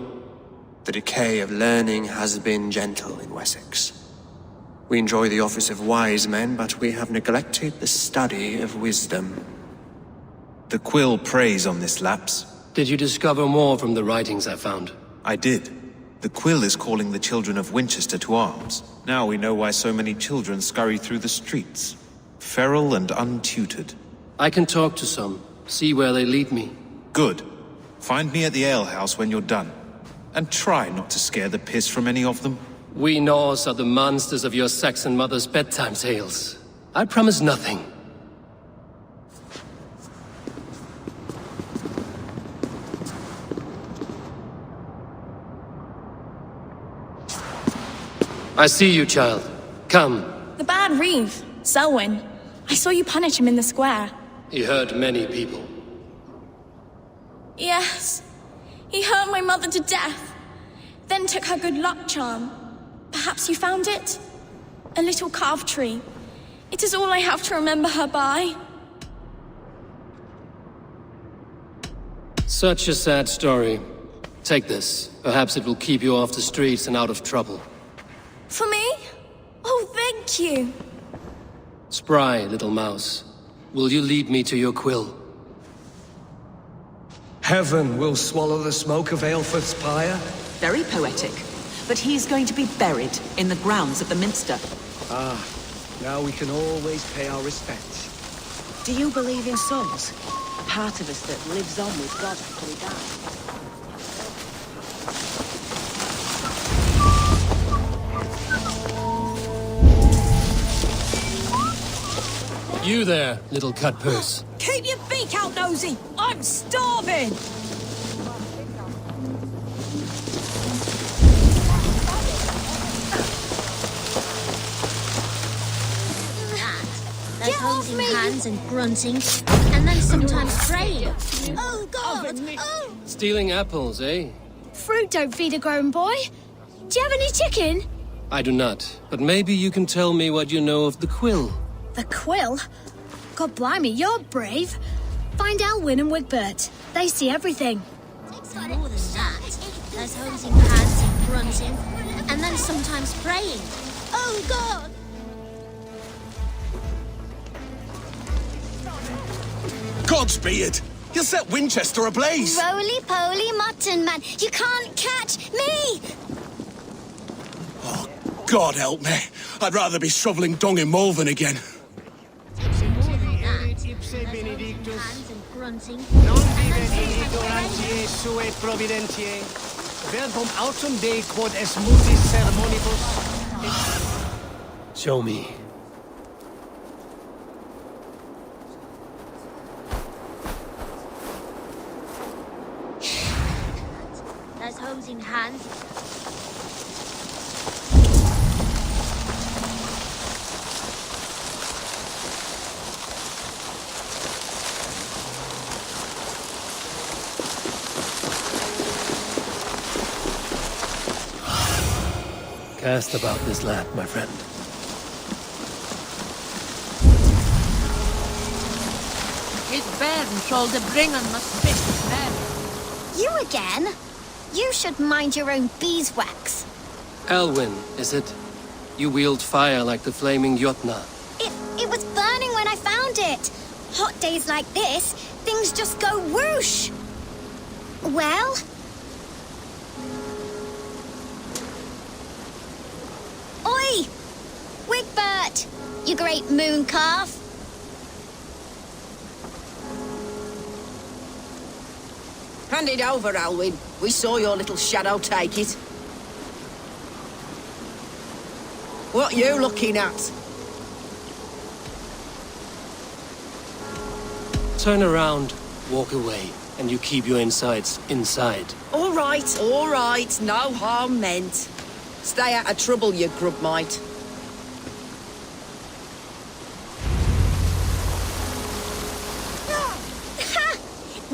The decay of learning has been gentle in Wessex. We enjoy the office of wise men, but we have neglected the study of wisdom. The quill preys on this lapse. Did you discover more from the writings I found? I did. The quill is calling the children of Winchester to arms. Now we know why so many children scurry through the streets, feral and untutored. I can talk to some, see where they lead me. Good. Find me at the alehouse when you're done. And try not to scare the piss from any of them. We Norse are the monsters of your Saxon mother's bedtime tales. I promise nothing. I see you, child. Come. The bad Reeve, Selwyn. I saw you punish him in the square. He hurt many people. Yes. He hurt my mother to death. Then took her good luck charm. Perhaps you found it? A little carved tree. It is all I have to remember her by. Such a sad story. Take this. Perhaps it will keep you off the streets and out of trouble. For me? Oh, thank you. Spry, little mouse. Will you lead me to your quill? Heaven will swallow the smoke of Aelfred's pyre. Very poetic. But he's going to be buried in the grounds of the Minster. Ah, now we can always pay our respects. Do you believe in souls? Part of us that lives on with God after we die. You there, little cut purse. Keep your beak out, Nosy! I'm starving! Those holding hands and grunting, and then sometimes praying. Oh, God! Oh! Stealing apples, eh? Fruit don't feed a grown boy. Do you have any chicken? I do not, but maybe you can tell me what you know of the quill. The quill? God blimey, you're brave. Find Elwyn and Wigbert. They see everything. More than that. There's holding hands and grunting, and then sometimes praying. Oh, God! Godspeed! You'll set Winchester ablaze! Roly-poly mutton man, you can't catch me! Oh, God help me. I'd rather be shoveling dung in Malvern again. Hands and grunting. Non vivet in ignorantiae sue providentiae. Verbum autum Dei quod es mutis sermonibus. Show me. There's homes in hand. Cast about this land, my friend. His bairn shoulder bringen must fit his bairn. You again? You should mind your own beeswax. Elwyn, is it? You wield fire like the flaming Jotna. It was burning when I found it. Hot days like this, things just go whoosh. Well? Oi! Wigbert! You great moon calf! Hand it over, Alwyn. We saw your little shadow take it. What you looking at? Turn around, walk away, and you keep your insides inside. All right, no harm meant. Stay out of trouble, you grub mite.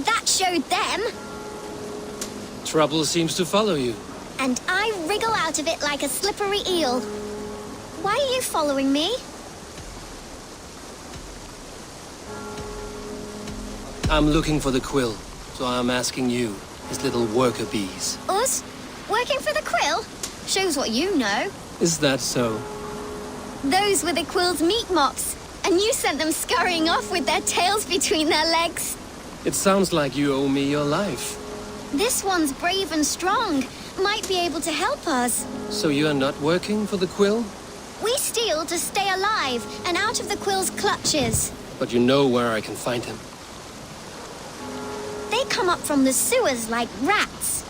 That showed them. Trouble seems to follow you. And I wriggle out of it like a slippery eel. Why are you following me? I'm looking for the quill, so I'm asking you, his little worker bees. Us? Working for the quill? Shows what you know. Is that so? Those were the quill's meat mops, and you sent them scurrying off with their tails between their legs. It sounds like you owe me your life. This one's brave and strong. Might be able to help us. So you are not working for the quill? We steal to stay alive and out of the quill's clutches. But you know where I can find him. They come up from the sewers like rats.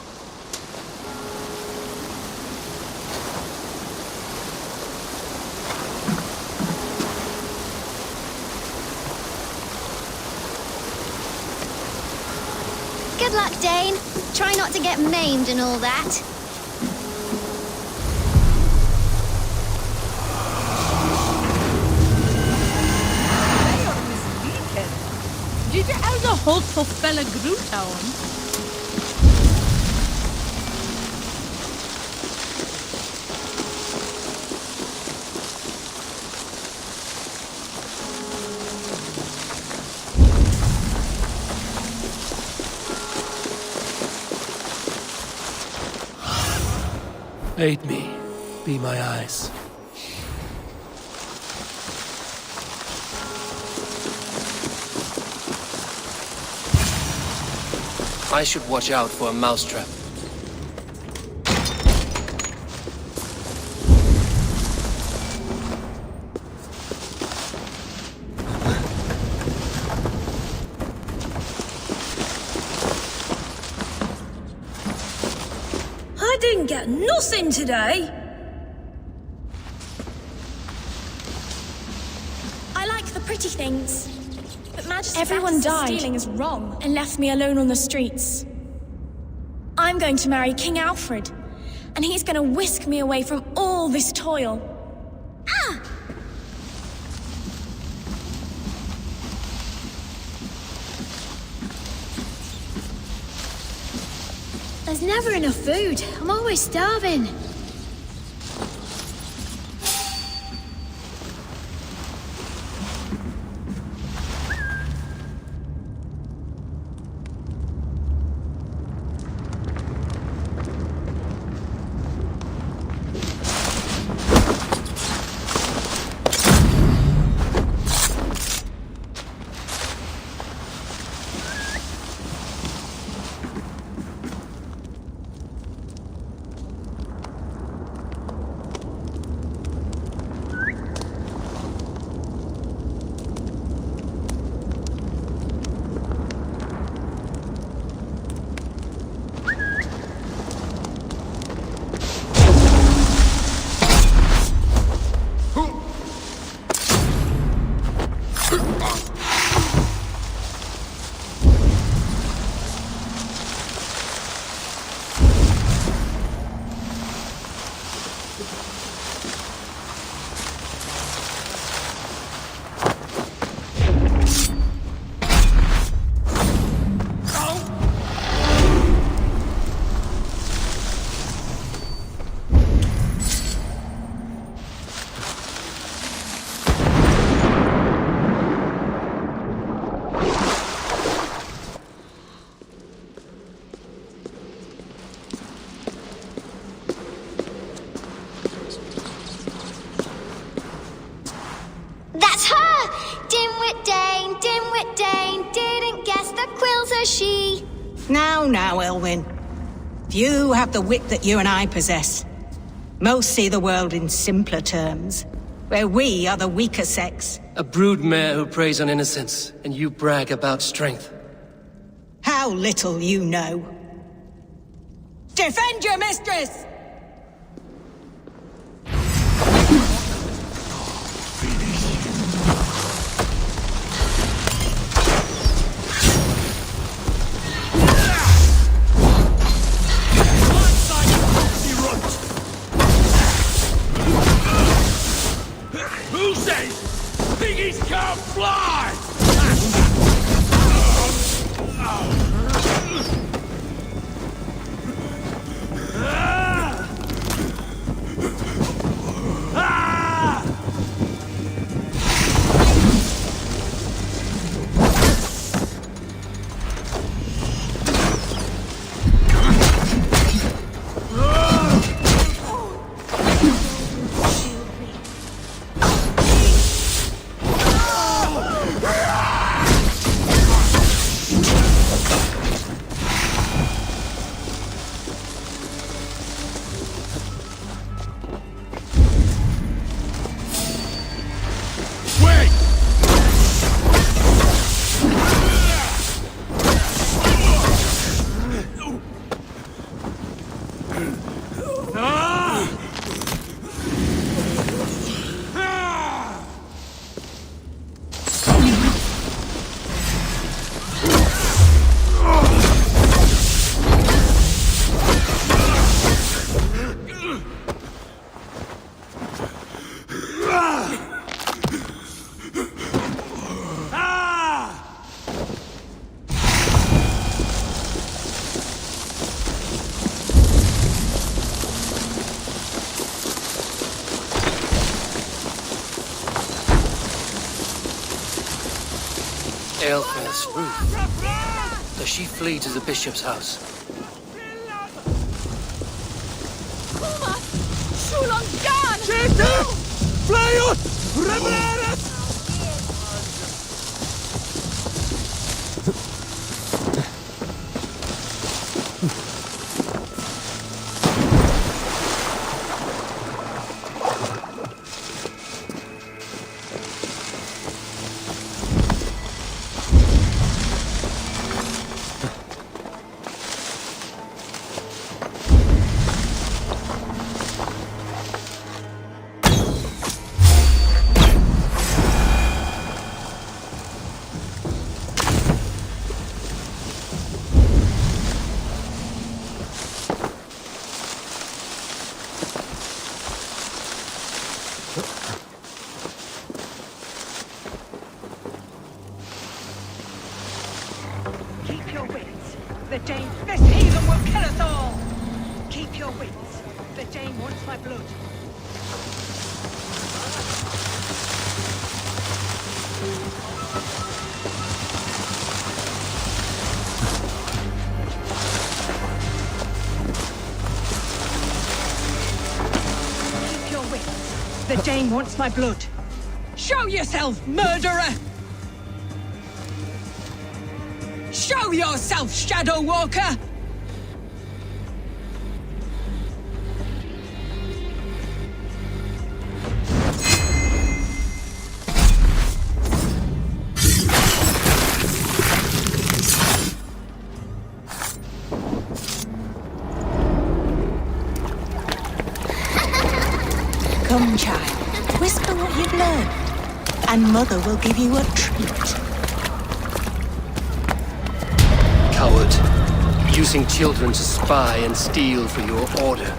Good luck, Dane. Try not to get maimed and all that. Did you elder halt for fella Grutown? Aid me. Be my eyes. I should watch out for a mousetrap. get nothing today. I like the pretty things. But Majesty Everyone died. Stealing is wrong. And left me alone on the streets. I'm going to marry King Alfred, and he's going to whisk me away from all this toil. Ah! There's never enough food. I'm always starving. That's her! Dimwit Dane, didn't guess the quills are she. Now, Elwyn. Few have the wit that you and I possess. Most see the world in simpler terms, where we are the weaker sex. A broodmare who preys on innocence, and you brag about strength. How little you know. Defend your mistress! Who says piggies can't fly? Aelfir's roof. Does she flee to the bishop's house? Kuma! Shulongan! Flyot! Revererat! Keep your wits. This heathen will kill us all! Keep your wits. The Dane wants my blood. Keep your wits. The Dane wants my blood. Show yourself, murderer! Show yourself, Shadow Walker! Come, child. Whisper what you've learned, and Mother will give you a treat. Coward. Using children to spy and steal for your order.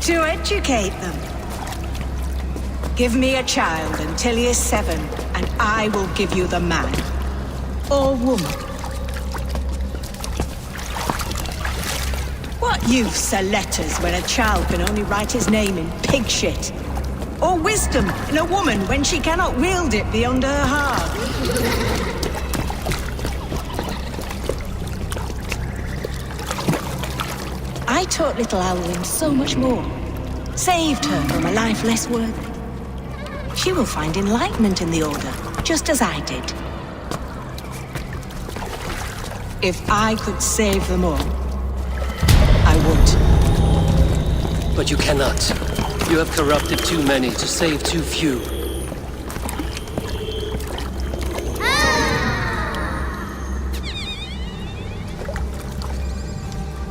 To educate them. Give me a child until he is 7, and I will give you the man. Or woman. What use are letters when a child can only write his name in pig shit? Or wisdom in a woman when she cannot wield it beyond her heart? I taught little Alwyn so much more. Saved her from a life less worthy. She will find enlightenment in the Order, just as I did. If I could save them all, I would. But you cannot. You have corrupted too many to save too few.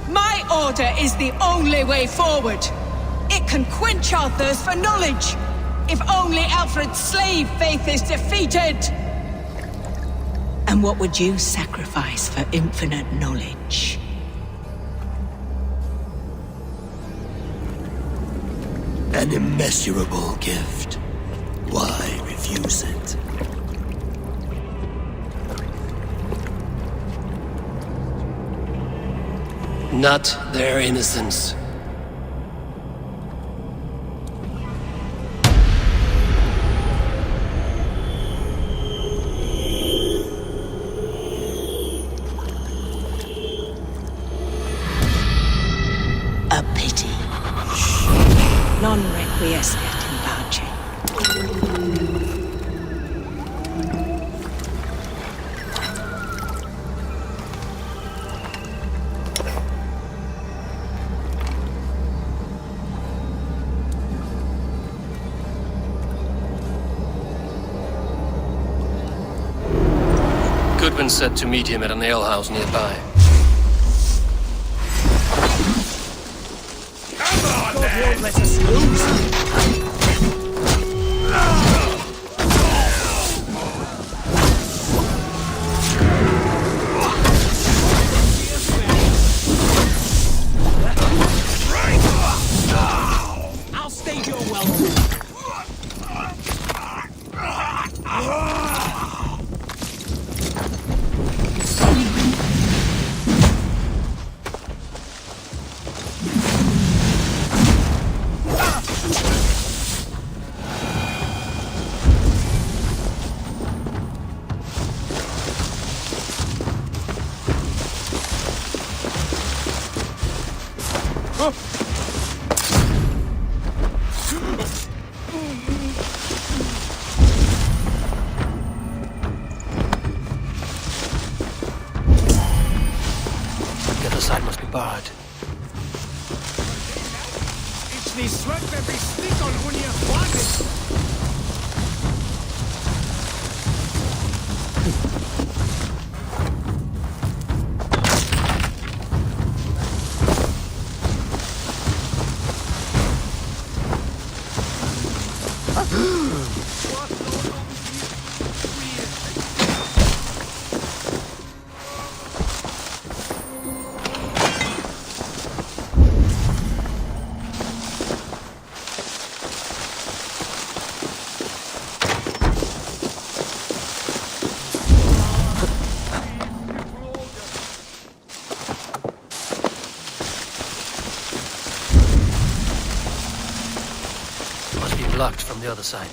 My order is the only way forward. It can quench our thirst for knowledge. If only Alfred's slave faith is defeated. And what would you sacrifice for infinite knowledge? An immeasurable gift. Why refuse it? Not their innocence. A pity. Non requiescat in pace. Goodwin said to meet him at an alehouse nearby. Won't let us lose. I'll stage your welcome. The other side must be barred. Jeśli słodwe wystykol unie władzy. blocked from the other side.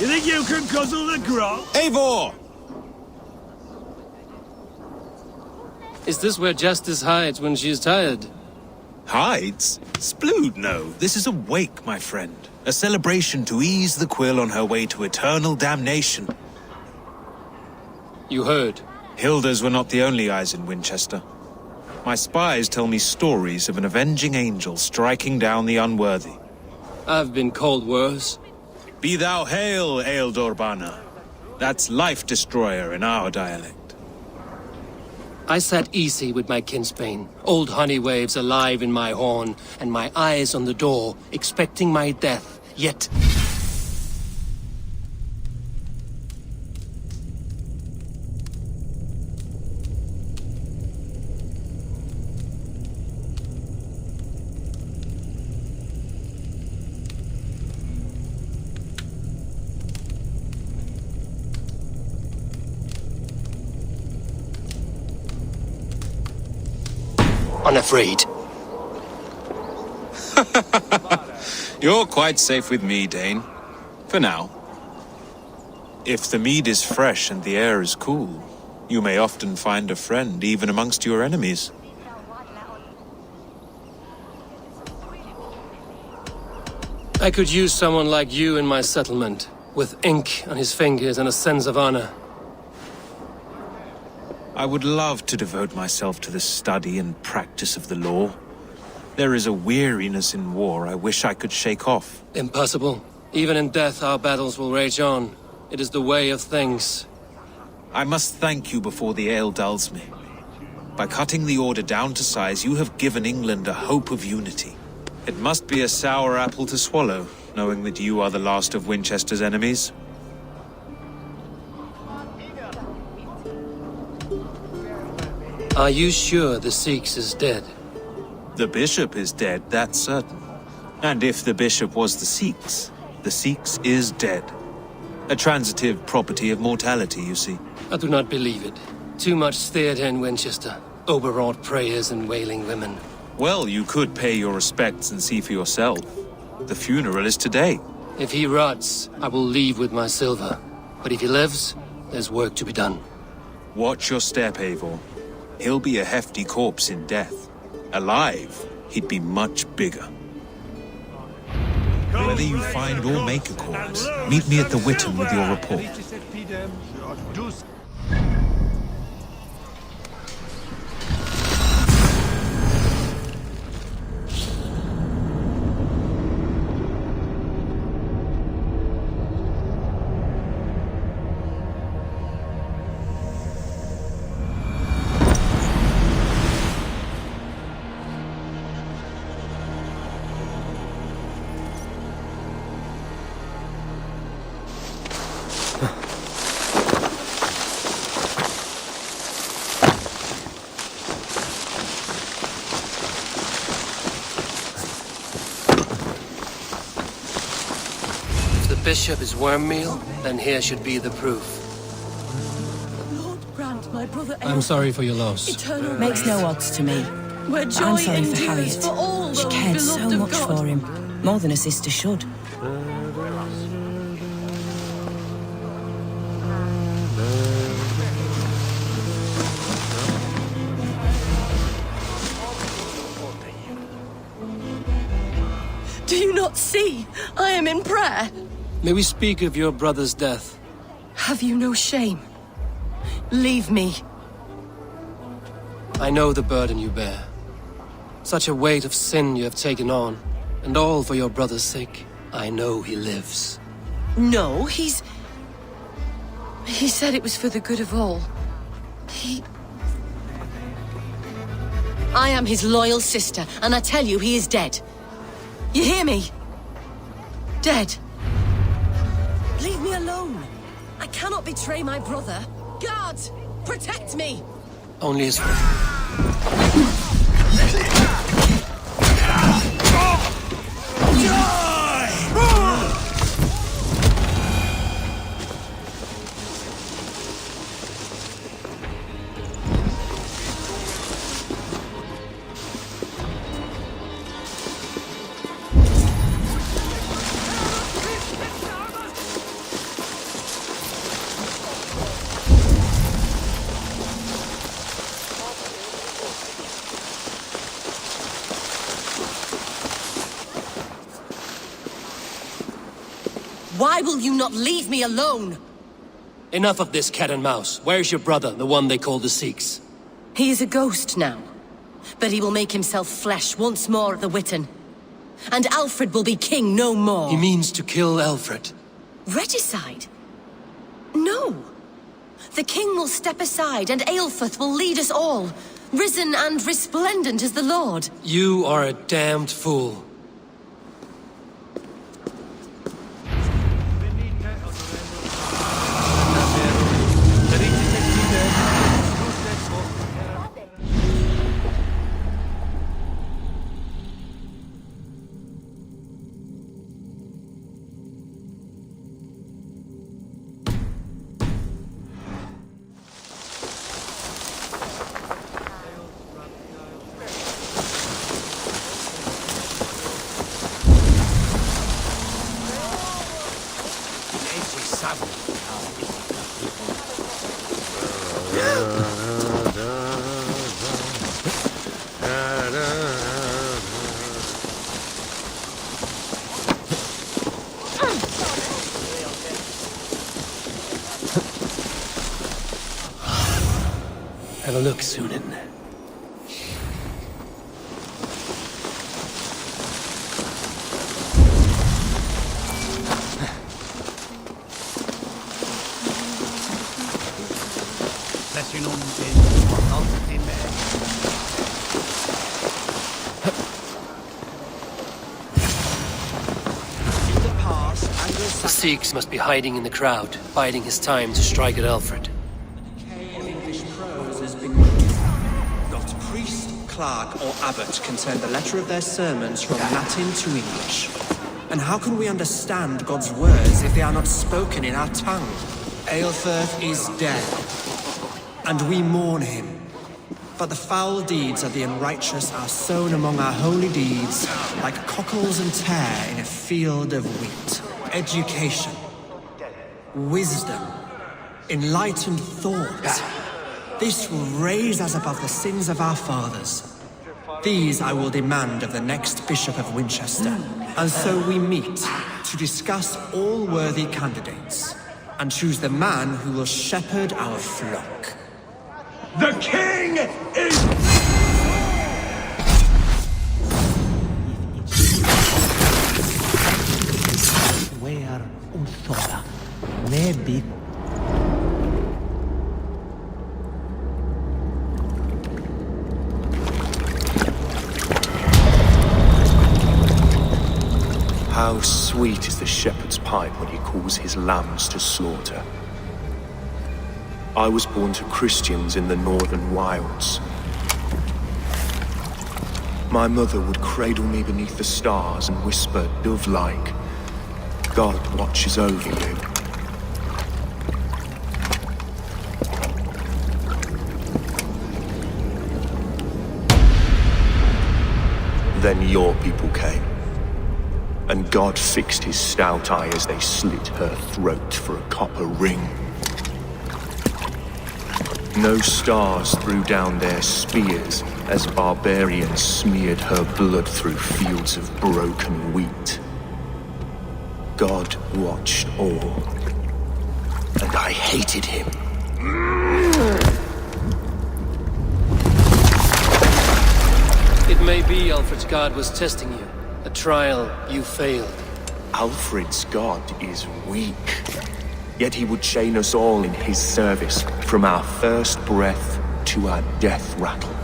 You think you can guzzle the grot? Eivor! Is this where Justice hides when she is tired? Hides? Splood, no. This is a wake, my friend. A celebration to ease the quill on her way to eternal damnation. You heard. Hilda's were not the only eyes in Winchester. My spies tell me stories of an avenging angel striking down the unworthy. I've been called worse. Be thou hail, Eildor Bana. That's Life Destroyer in our dialect. I sat easy with my kinsbane, old honey waves alive in my horn, and my eyes on the door, expecting my death, yet... unafraid. You're quite safe with me, Dane. For now. If the mead is fresh and the air is cool, you may often find a friend even amongst your enemies. I could use someone like you in my settlement, with ink on his fingers and a sense of honor. I would love to devote myself to the study and practice of the law. There is a weariness in war I wish I could shake off. Impossible. Even in death, our battles will rage on. It is the way of things. I must thank you before the ale dulls me. By cutting the Order down to size, you have given England a hope of unity. It must be a sour apple to swallow, knowing that you are the last of Winchester's enemies. Are you sure the Sikhs is dead? The bishop is dead, that's certain. And if the bishop was the Sikhs is dead. A transitive property of mortality, you see. I do not believe it. Too much theatre in Winchester. Overwrought prayers and wailing women. Well, you could pay your respects and see for yourself. The funeral is today. If he rots, I will leave with my silver. But if he lives, there's work to be done. Watch your step, Eivor. He'll be a hefty corpse in death. Alive, he'd be much bigger. Whether you find or make a corpse, meet me at the Witten with your report. Bishop is worm meal, then here should be the proof. Lord grant my brother I'm sorry for your loss. eternal Makes no odds to me. where joy I'm sorry for endures Harriet. for all She those cared so beloved of much God. for him. More than a sister should. Do you not see? I am in prayer. May we speak of your brother's death? Have you no shame? Leave me. I know the burden you bear. Such a weight of sin you have taken on, and all for your brother's sake. I know he lives. No, He said it was for the good of all. I am his loyal sister, and I tell you he is dead. You hear me? Dead. Leave me alone. I cannot betray my brother. Guards, protect me! Only his... Why will you not leave me alone? Enough of this cat and mouse. Where's your brother, the one they call the Sikhs? He is a ghost now. But he will make himself flesh once more at the Witten. And Alfred will be king no more. He means to kill Alfred. Regicide? No. The king will step aside and Aelfrith will lead us all. Risen and resplendent as the Lord. You are a damned fool. Sunan. The Sikhs must be hiding in the crowd, biding his time to strike at Alfred. Not priest, clerk, or abbot can turn the letter of their sermons from Latin to English. And how can we understand God's words if they are not spoken in our tongue? Aelfirth is dead, and we mourn him. But the foul deeds of the unrighteous are sown among our holy deeds, like cockles and tare in a field of wheat. Education, wisdom, enlightened thought. This will raise us above the sins of our fathers. These I will demand of the next Bishop of Winchester. And so we meet to discuss all worthy candidates and choose the man who will shepherd our flock. The king is... Where Usola, maybe. How sweet is the shepherd's pipe when he calls his lambs to slaughter. I was born to Christians in the northern wilds. My mother would cradle me beneath the stars and whisper, dove-like, God watches over you. Then your people came, and God fixed his stout eye as they slit her throat for a copper ring. No stars threw down their spears as barbarians smeared her blood through fields of broken wheat. God watched all, and I hated him. It may be Alfred's god was testing you. A trial you failed. Alfred's god is weak. Yet he would chain us all in his service, from our first breath to our death rattle.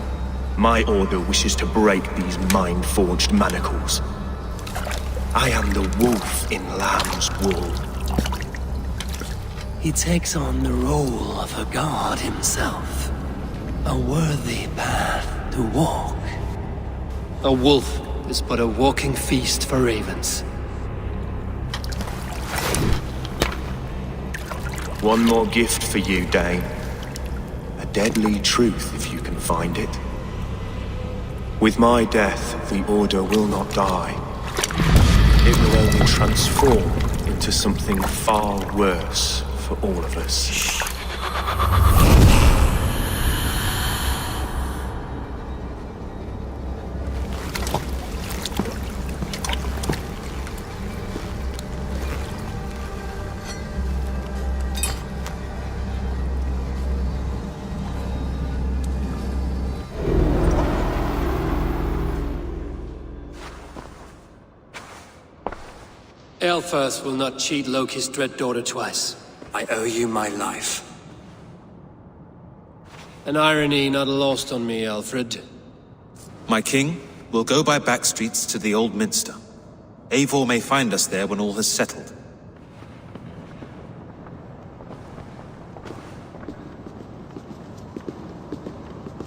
My order wishes to break these mind-forged manacles. I am the wolf in lamb's wool. He takes on the role of a god himself. A worthy path to walk. A wolf is but a walking feast for ravens. One more gift for you, Dane. A deadly truth, if you can find it. With my death, the Order will not die. It will only transform into something far worse for all of us. Aelfirth will not cheat Loki's dread daughter twice. I owe you my life. An irony not lost on me, Alfred. My king, we'll go by back streets to the Old Minster. Eivor may find us there when all has settled.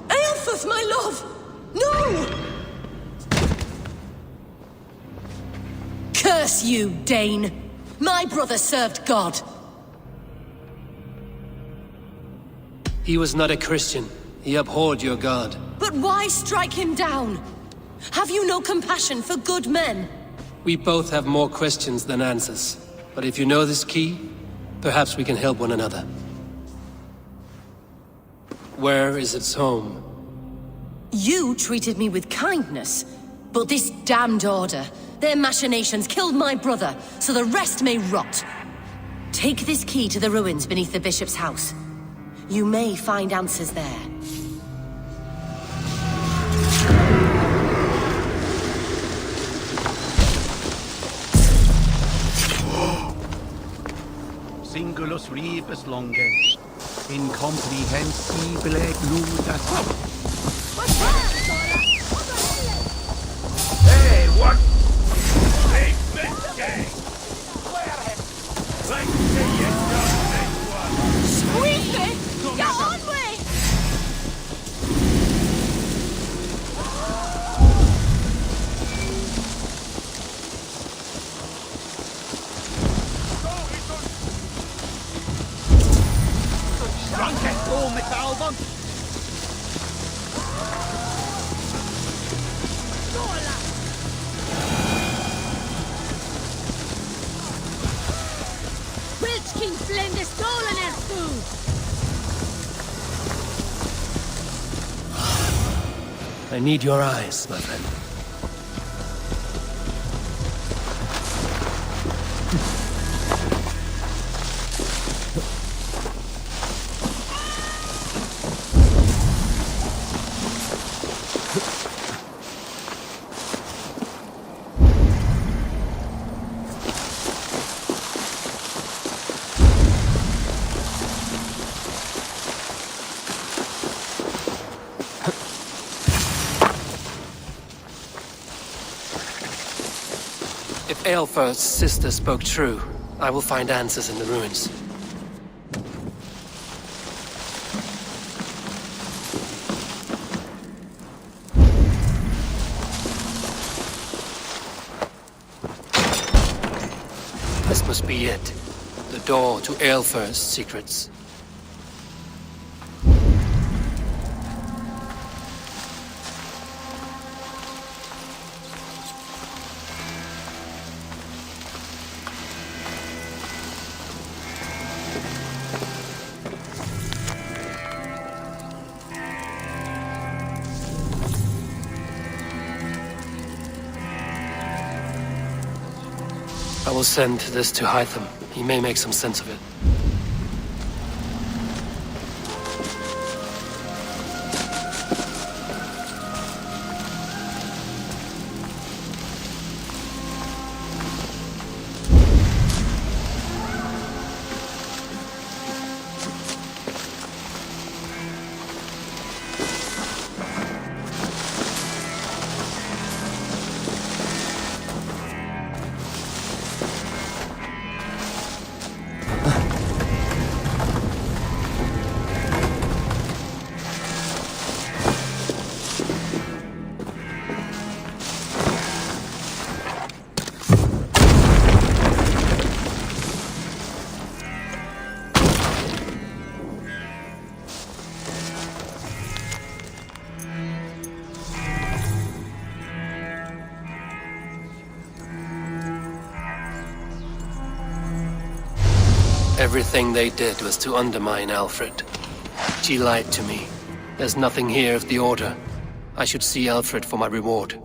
Aelfirth, my love! No! Curse you, Dane! My brother served God! He was not a Christian. He abhorred your god. But why strike him down? Have you no compassion for good men? We both have more questions than answers. But if you know this key, perhaps we can help one another. Where is its home? You treated me with kindness, but this damned order, their machinations killed my brother, so the rest may rot. Take this key to the ruins beneath the bishop's house. You may find answers there. angulus rebus longe. Incomprehensibile nudas. Hey, what? Hey, midday! Let's see you done this one! Squeeze it! Get on with! Drunk at home, Miss Albon. Witch King Splendor stolen our food! I need your eyes, my friend. If Eilfor's sister spoke true, I will find answers in the ruins. This must be it. The door to Eilfor's secrets. I will send this to Hytham. He may make some sense of it. Everything they did was to undermine Alfred. She lied to me. There's nothing here of the Order. I should see Alfred for my reward.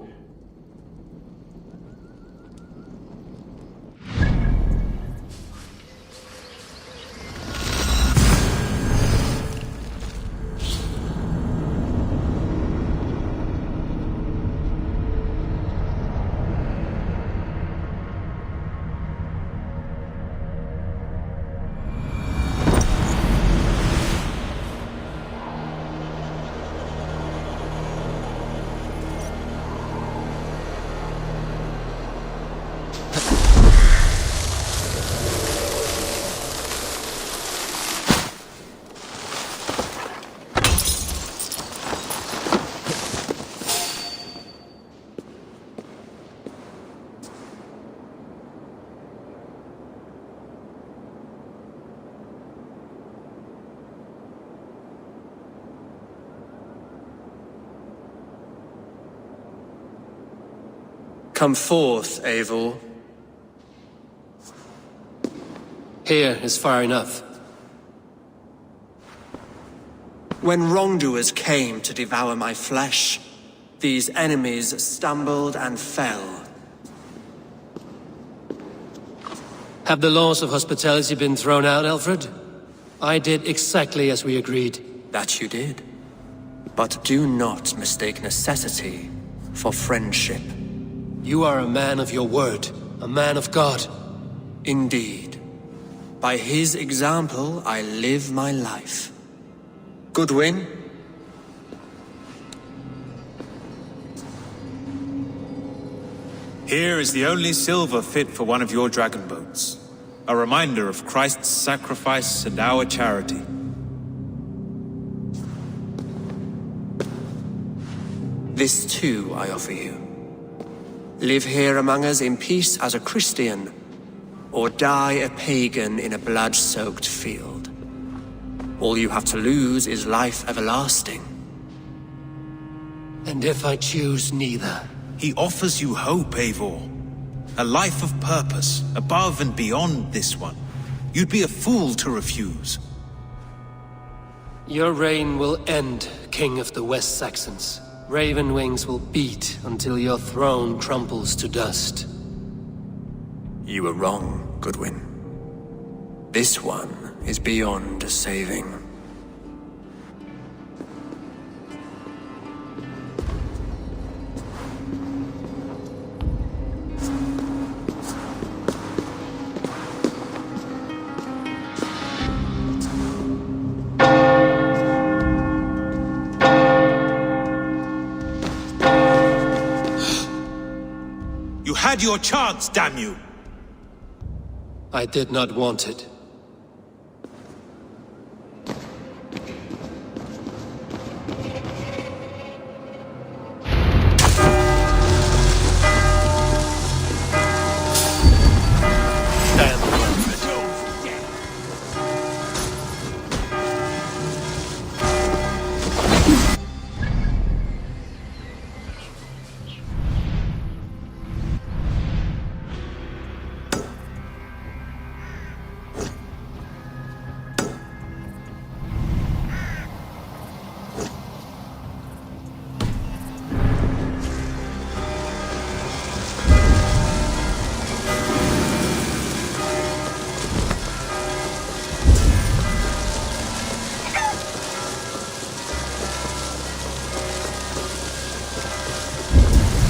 Come forth, Eivor. Here is far enough. When wrongdoers came to devour my flesh, these enemies stumbled and fell. Have the laws of hospitality been thrown out, Alfred? I did exactly as we agreed. That you did. But do not mistake necessity for friendship. You are a man of your word, a man of God. Indeed. By his example, I live my life. Goodwin? Here is the only silver fit for one of your dragon boats. A reminder of Christ's sacrifice and our charity. This too I offer you. Live here among us in peace as a Christian, or die a pagan in a blood-soaked field. All you have to lose is life everlasting. And if I choose neither? He offers you hope, Eivor. A life of purpose, above and beyond this one. You'd be a fool to refuse. Your reign will end, King of the West Saxons. Raven wings will beat until your throne crumbles to dust. You were wrong, Goodwin. This one is beyond saving. You had your chance, damn you! I did not want it.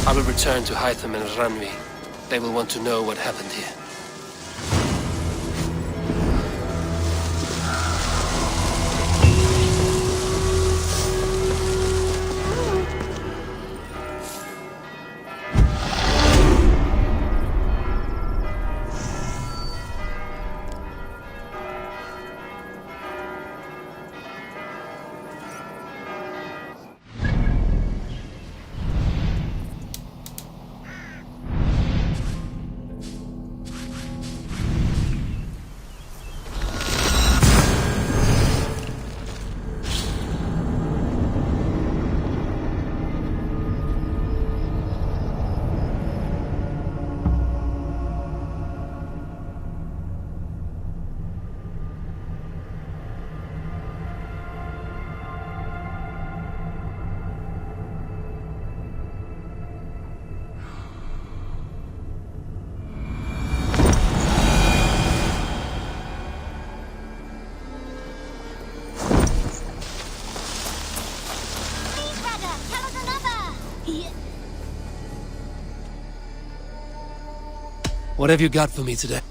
I will return to Hytham and Ranvi. They will want to know what happened here. What have you got for me today?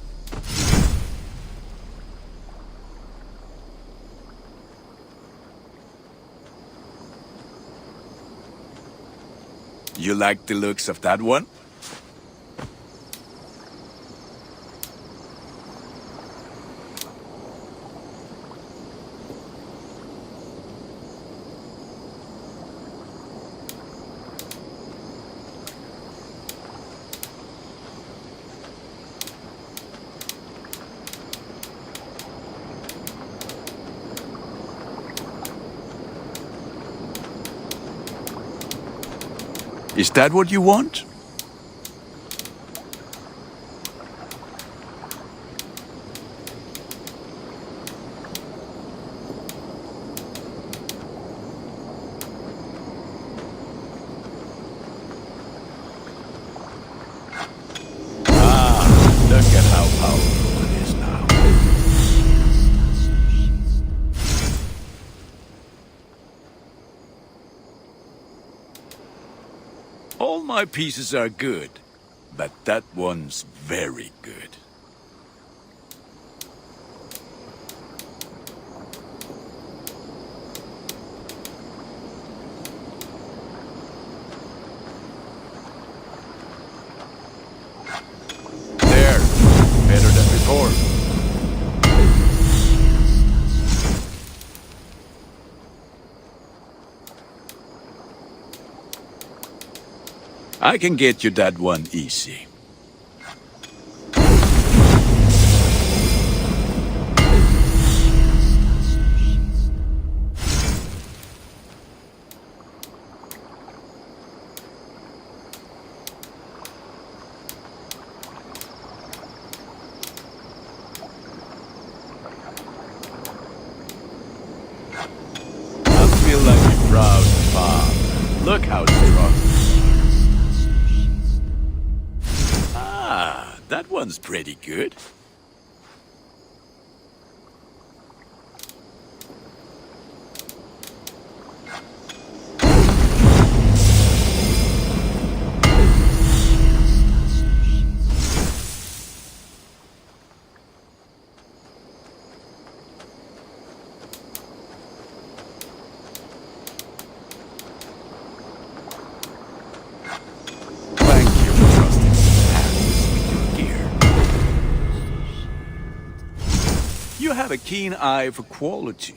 You like the looks of that one? Is that what you want? Ah, look at how powerful it is now. All my pieces are good, but that one's very good. I can get you that one easy. Proud father. Look how strong. Ah, that one's pretty good. You have a keen eye for quality.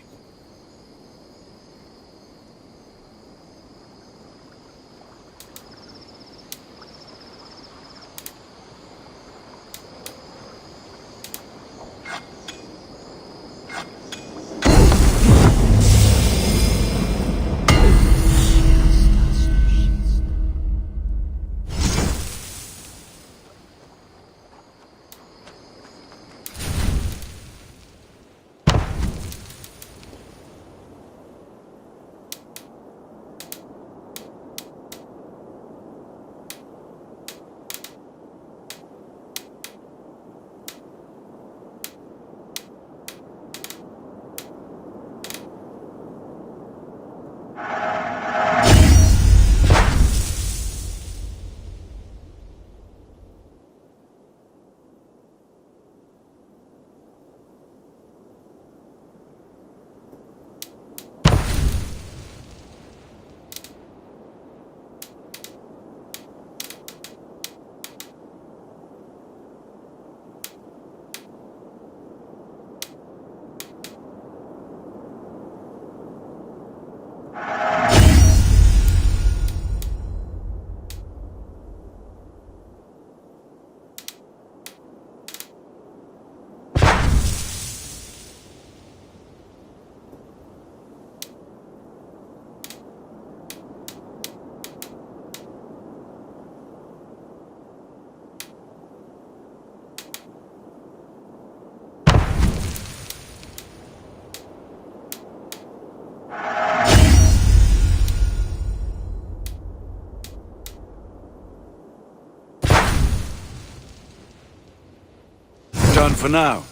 Done for now.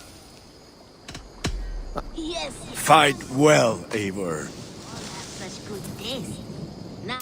Yes. Fight well, Eivor. Such good days. Now.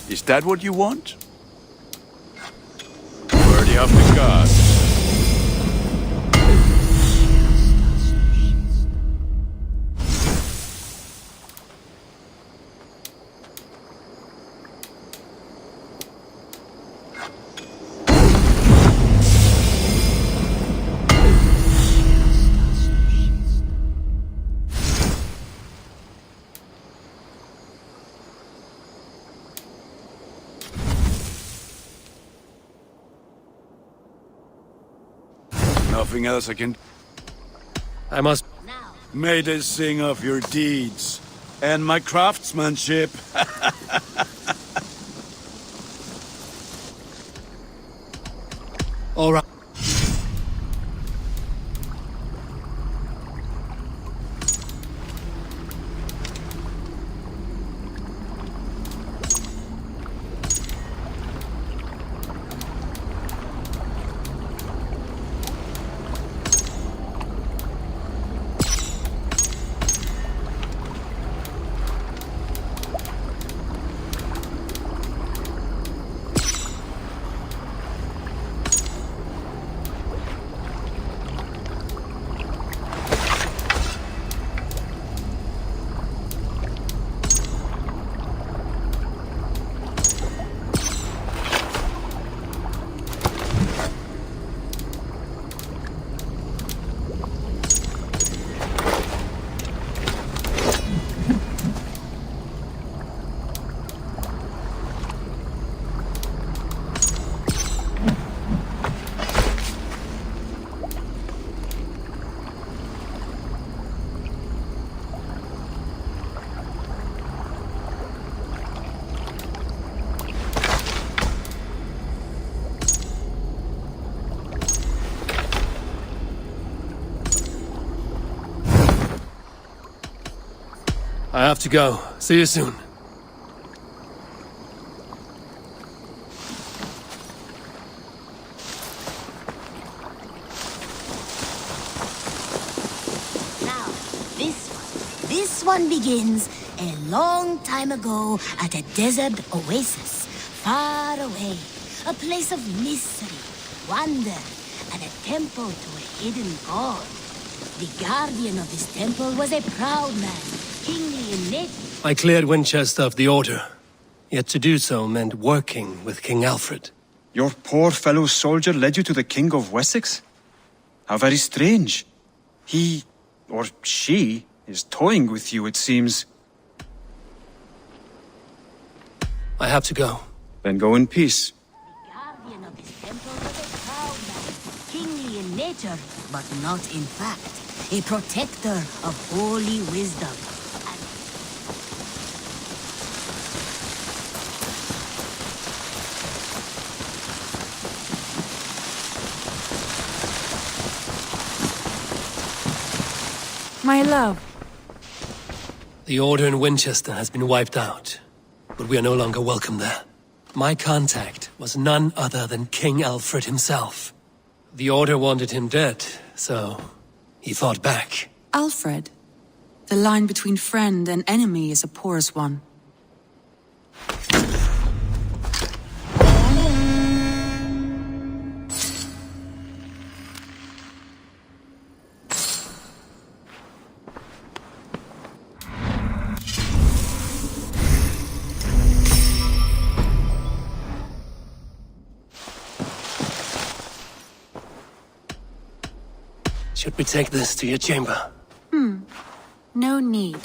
Is that what you want? Worthy of the gods. Nothing else I can... I must... May they sing of your deeds and my craftsmanship. All right. I have to go. See you soon. Now, this one begins a long time ago at a desert oasis, far away. A place of mystery, wonder, and a temple to a hidden god. The guardian of this temple was a proud man, kingly in nature. I cleared Winchester of the Order. Yet to do so meant working with King Alfred. Your poor fellow soldier led you to the King of Wessex? How very strange. He, or she, is toying with you, it seems. I have to go. Then go in peace. The guardian of this temple was a proud man, kingly in nature, but not in fact. A protector of holy wisdom. My love. The Order in Winchester has been wiped out, but we are no longer welcome there. My contact was none other than King Alfred himself. The Order wanted him dead, so he fought back. Alfred. The line between friend and enemy is a porous one. Should we take this to your chamber? No need.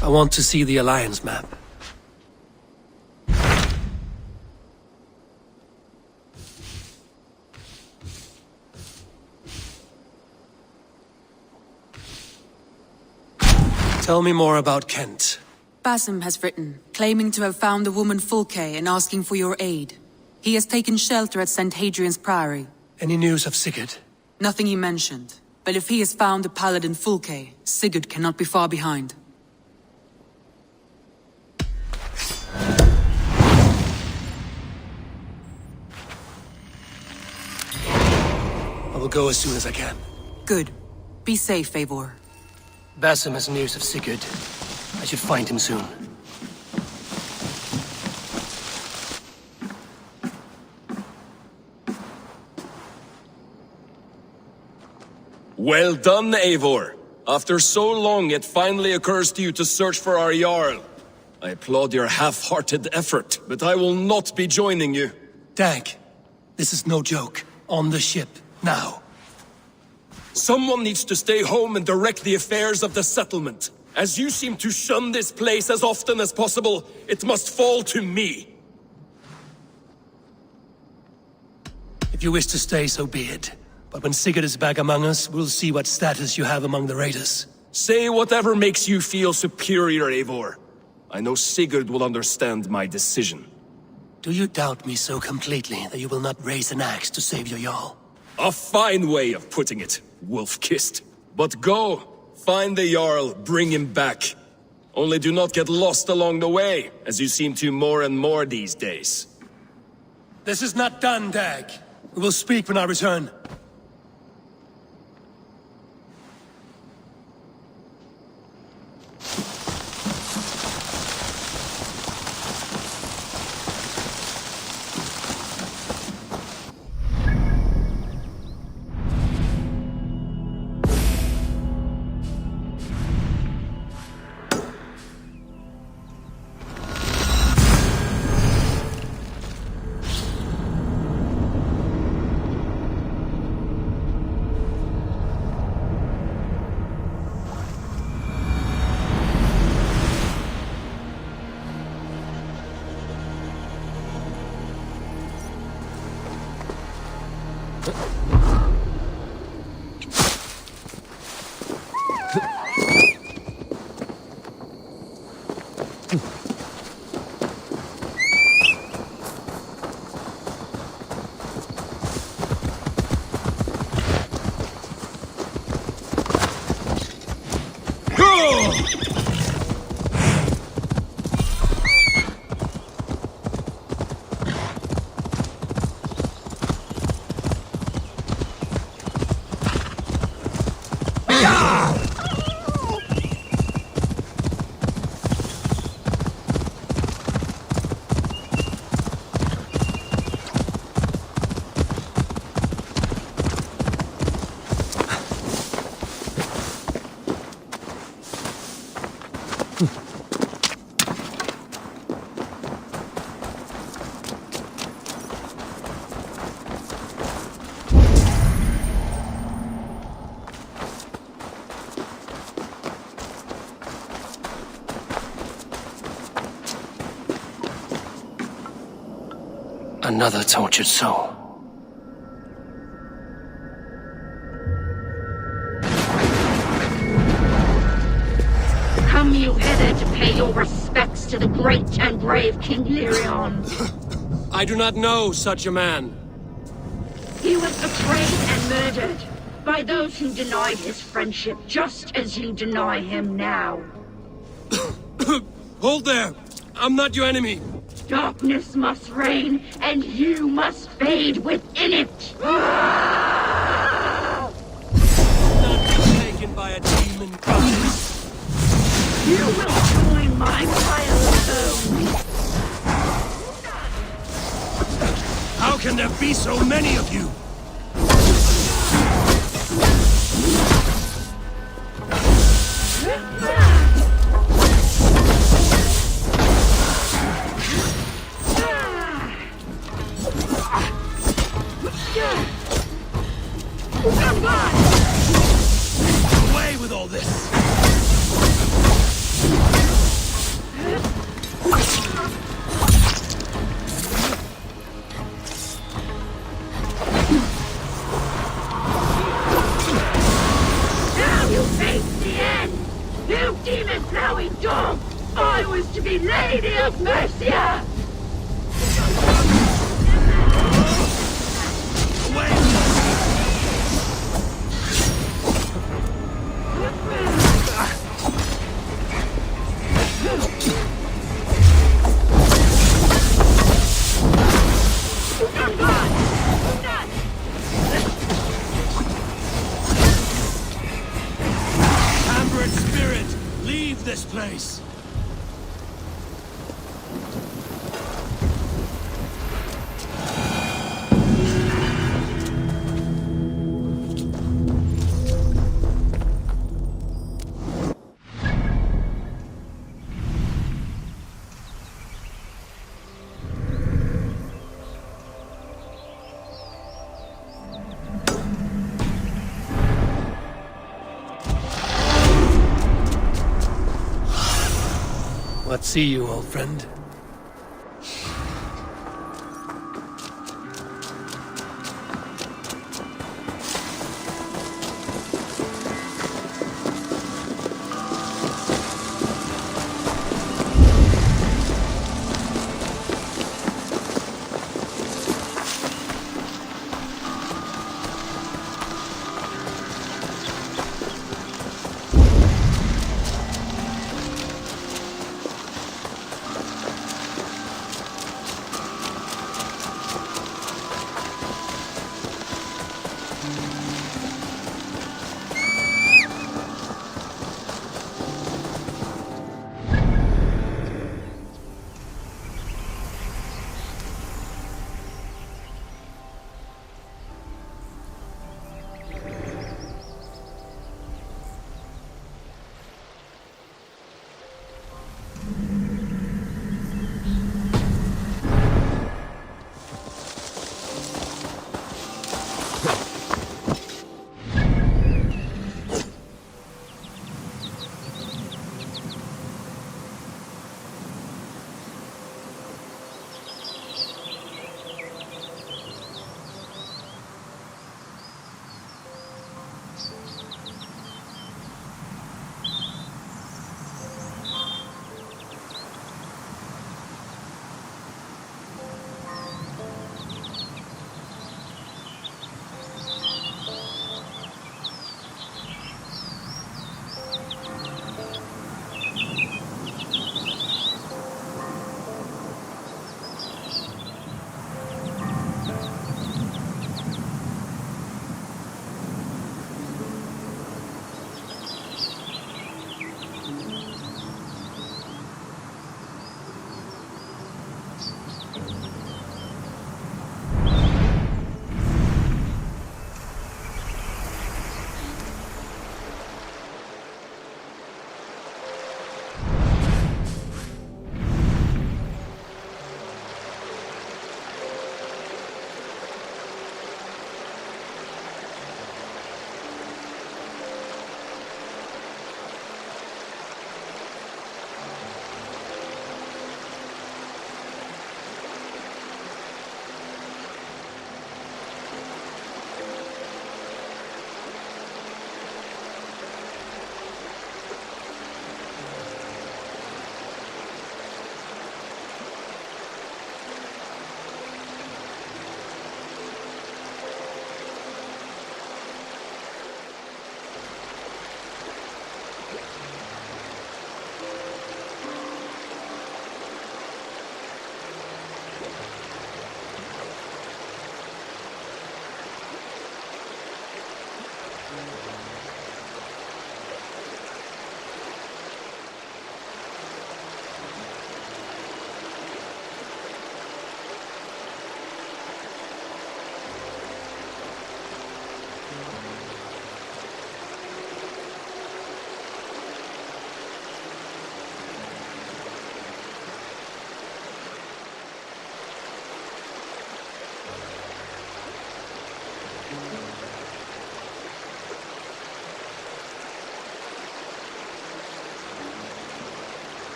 I want to see the Alliance map. Tell me more about Kent. Basim has written, claiming to have found the woman Fulke and asking for your aid. He has taken shelter at St. Hadrian's Priory. Any news of Sigurd? Nothing he mentioned. But if he has found the paladin Fulke, Sigurd cannot be far behind. I will go as soon as I can. Good. Be safe, Eivor. Basim has news of Sigurd. I should find him soon. Well done, Eivor. After so long, it finally occurs to you to search for our Jarl. I applaud your half-hearted effort, but I will not be joining you. Dag, this is no joke. On the ship, now. Someone needs to stay home and direct the affairs of the settlement. As you seem to shun this place as often as possible, it must fall to me. If you wish to stay, so be it. But when Sigurd is back among us, we'll see what status you have among the raiders. Say whatever makes you feel superior, Eivor. I know Sigurd will understand my decision. Do you doubt me so completely that you will not raise an axe to save your Jarl? A fine way of putting it, wolf-kissed. But go, find the Jarl, bring him back. Only do not get lost along the way, as you seem to more and more these days. This is not done, Dag. We will speak when I return. Another tortured soul. Come you hither to pay your respects to the great and brave King Lyrion. I do not know such a man. He was betrayed and murdered by those who denied his friendship, just as you deny him now. Hold there! I'm not your enemy! Darkness must reign, and you must fade within it! Not be taken by a demon goddess. You will join my pile of bones! How can there be so many of you? Away with all this! Now you face the end! You demon-plowing dog! I was to be Lady of Mercia! Ambered spirit, leave this place! See you, old friend.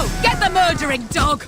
Go! Get the murdering dog!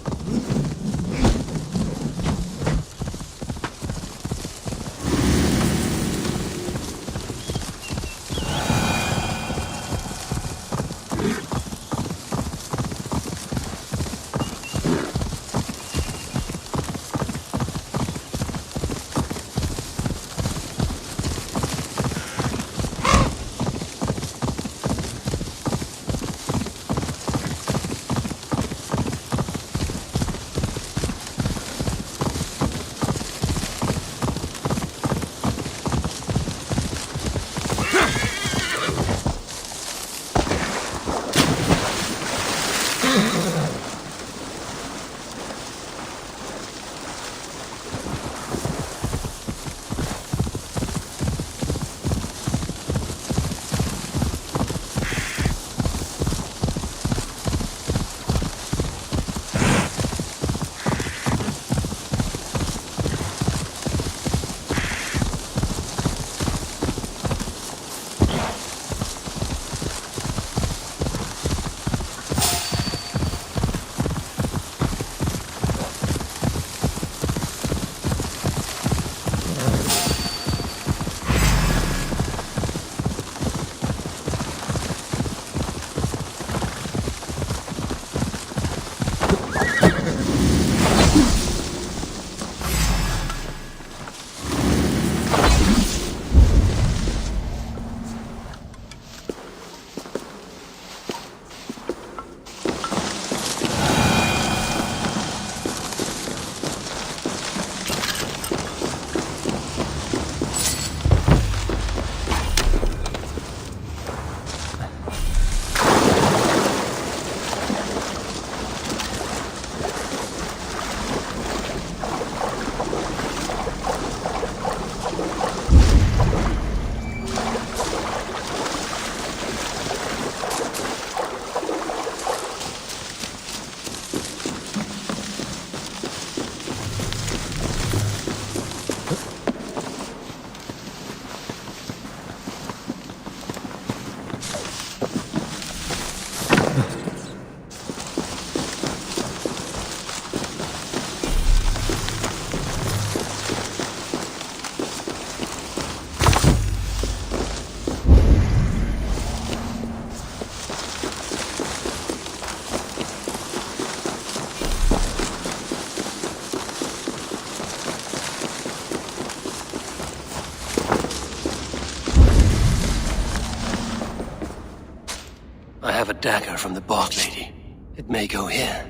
I have a dagger from the Bard Lady. It may go here.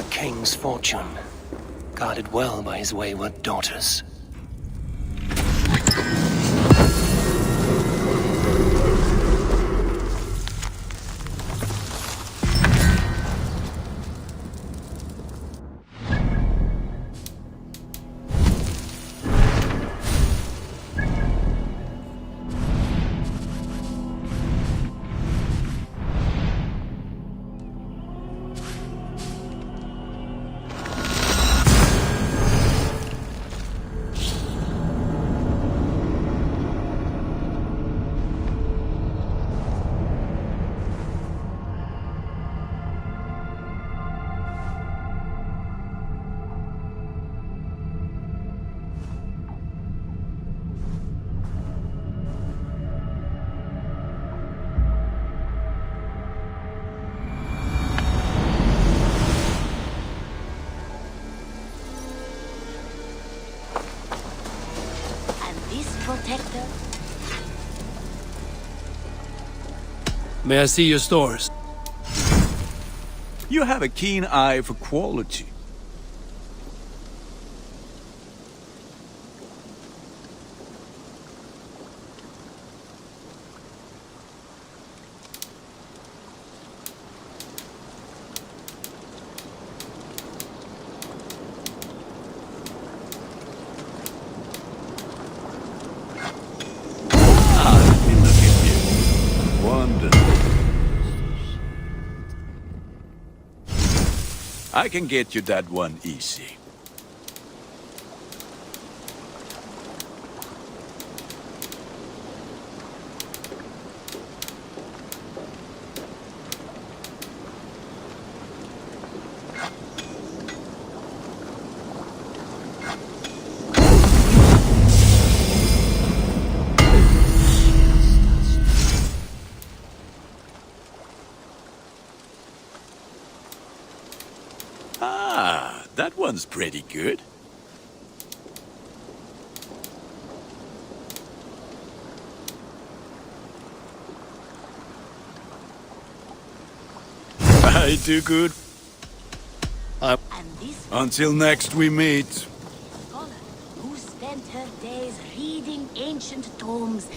King's fortune, guarded well by his wayward daughters. May I see your stores? You have a keen eye for quality. I can get you that one easy. That one's pretty good. I do good. Until next we meet. Scholar who spent her days reading ancient tomes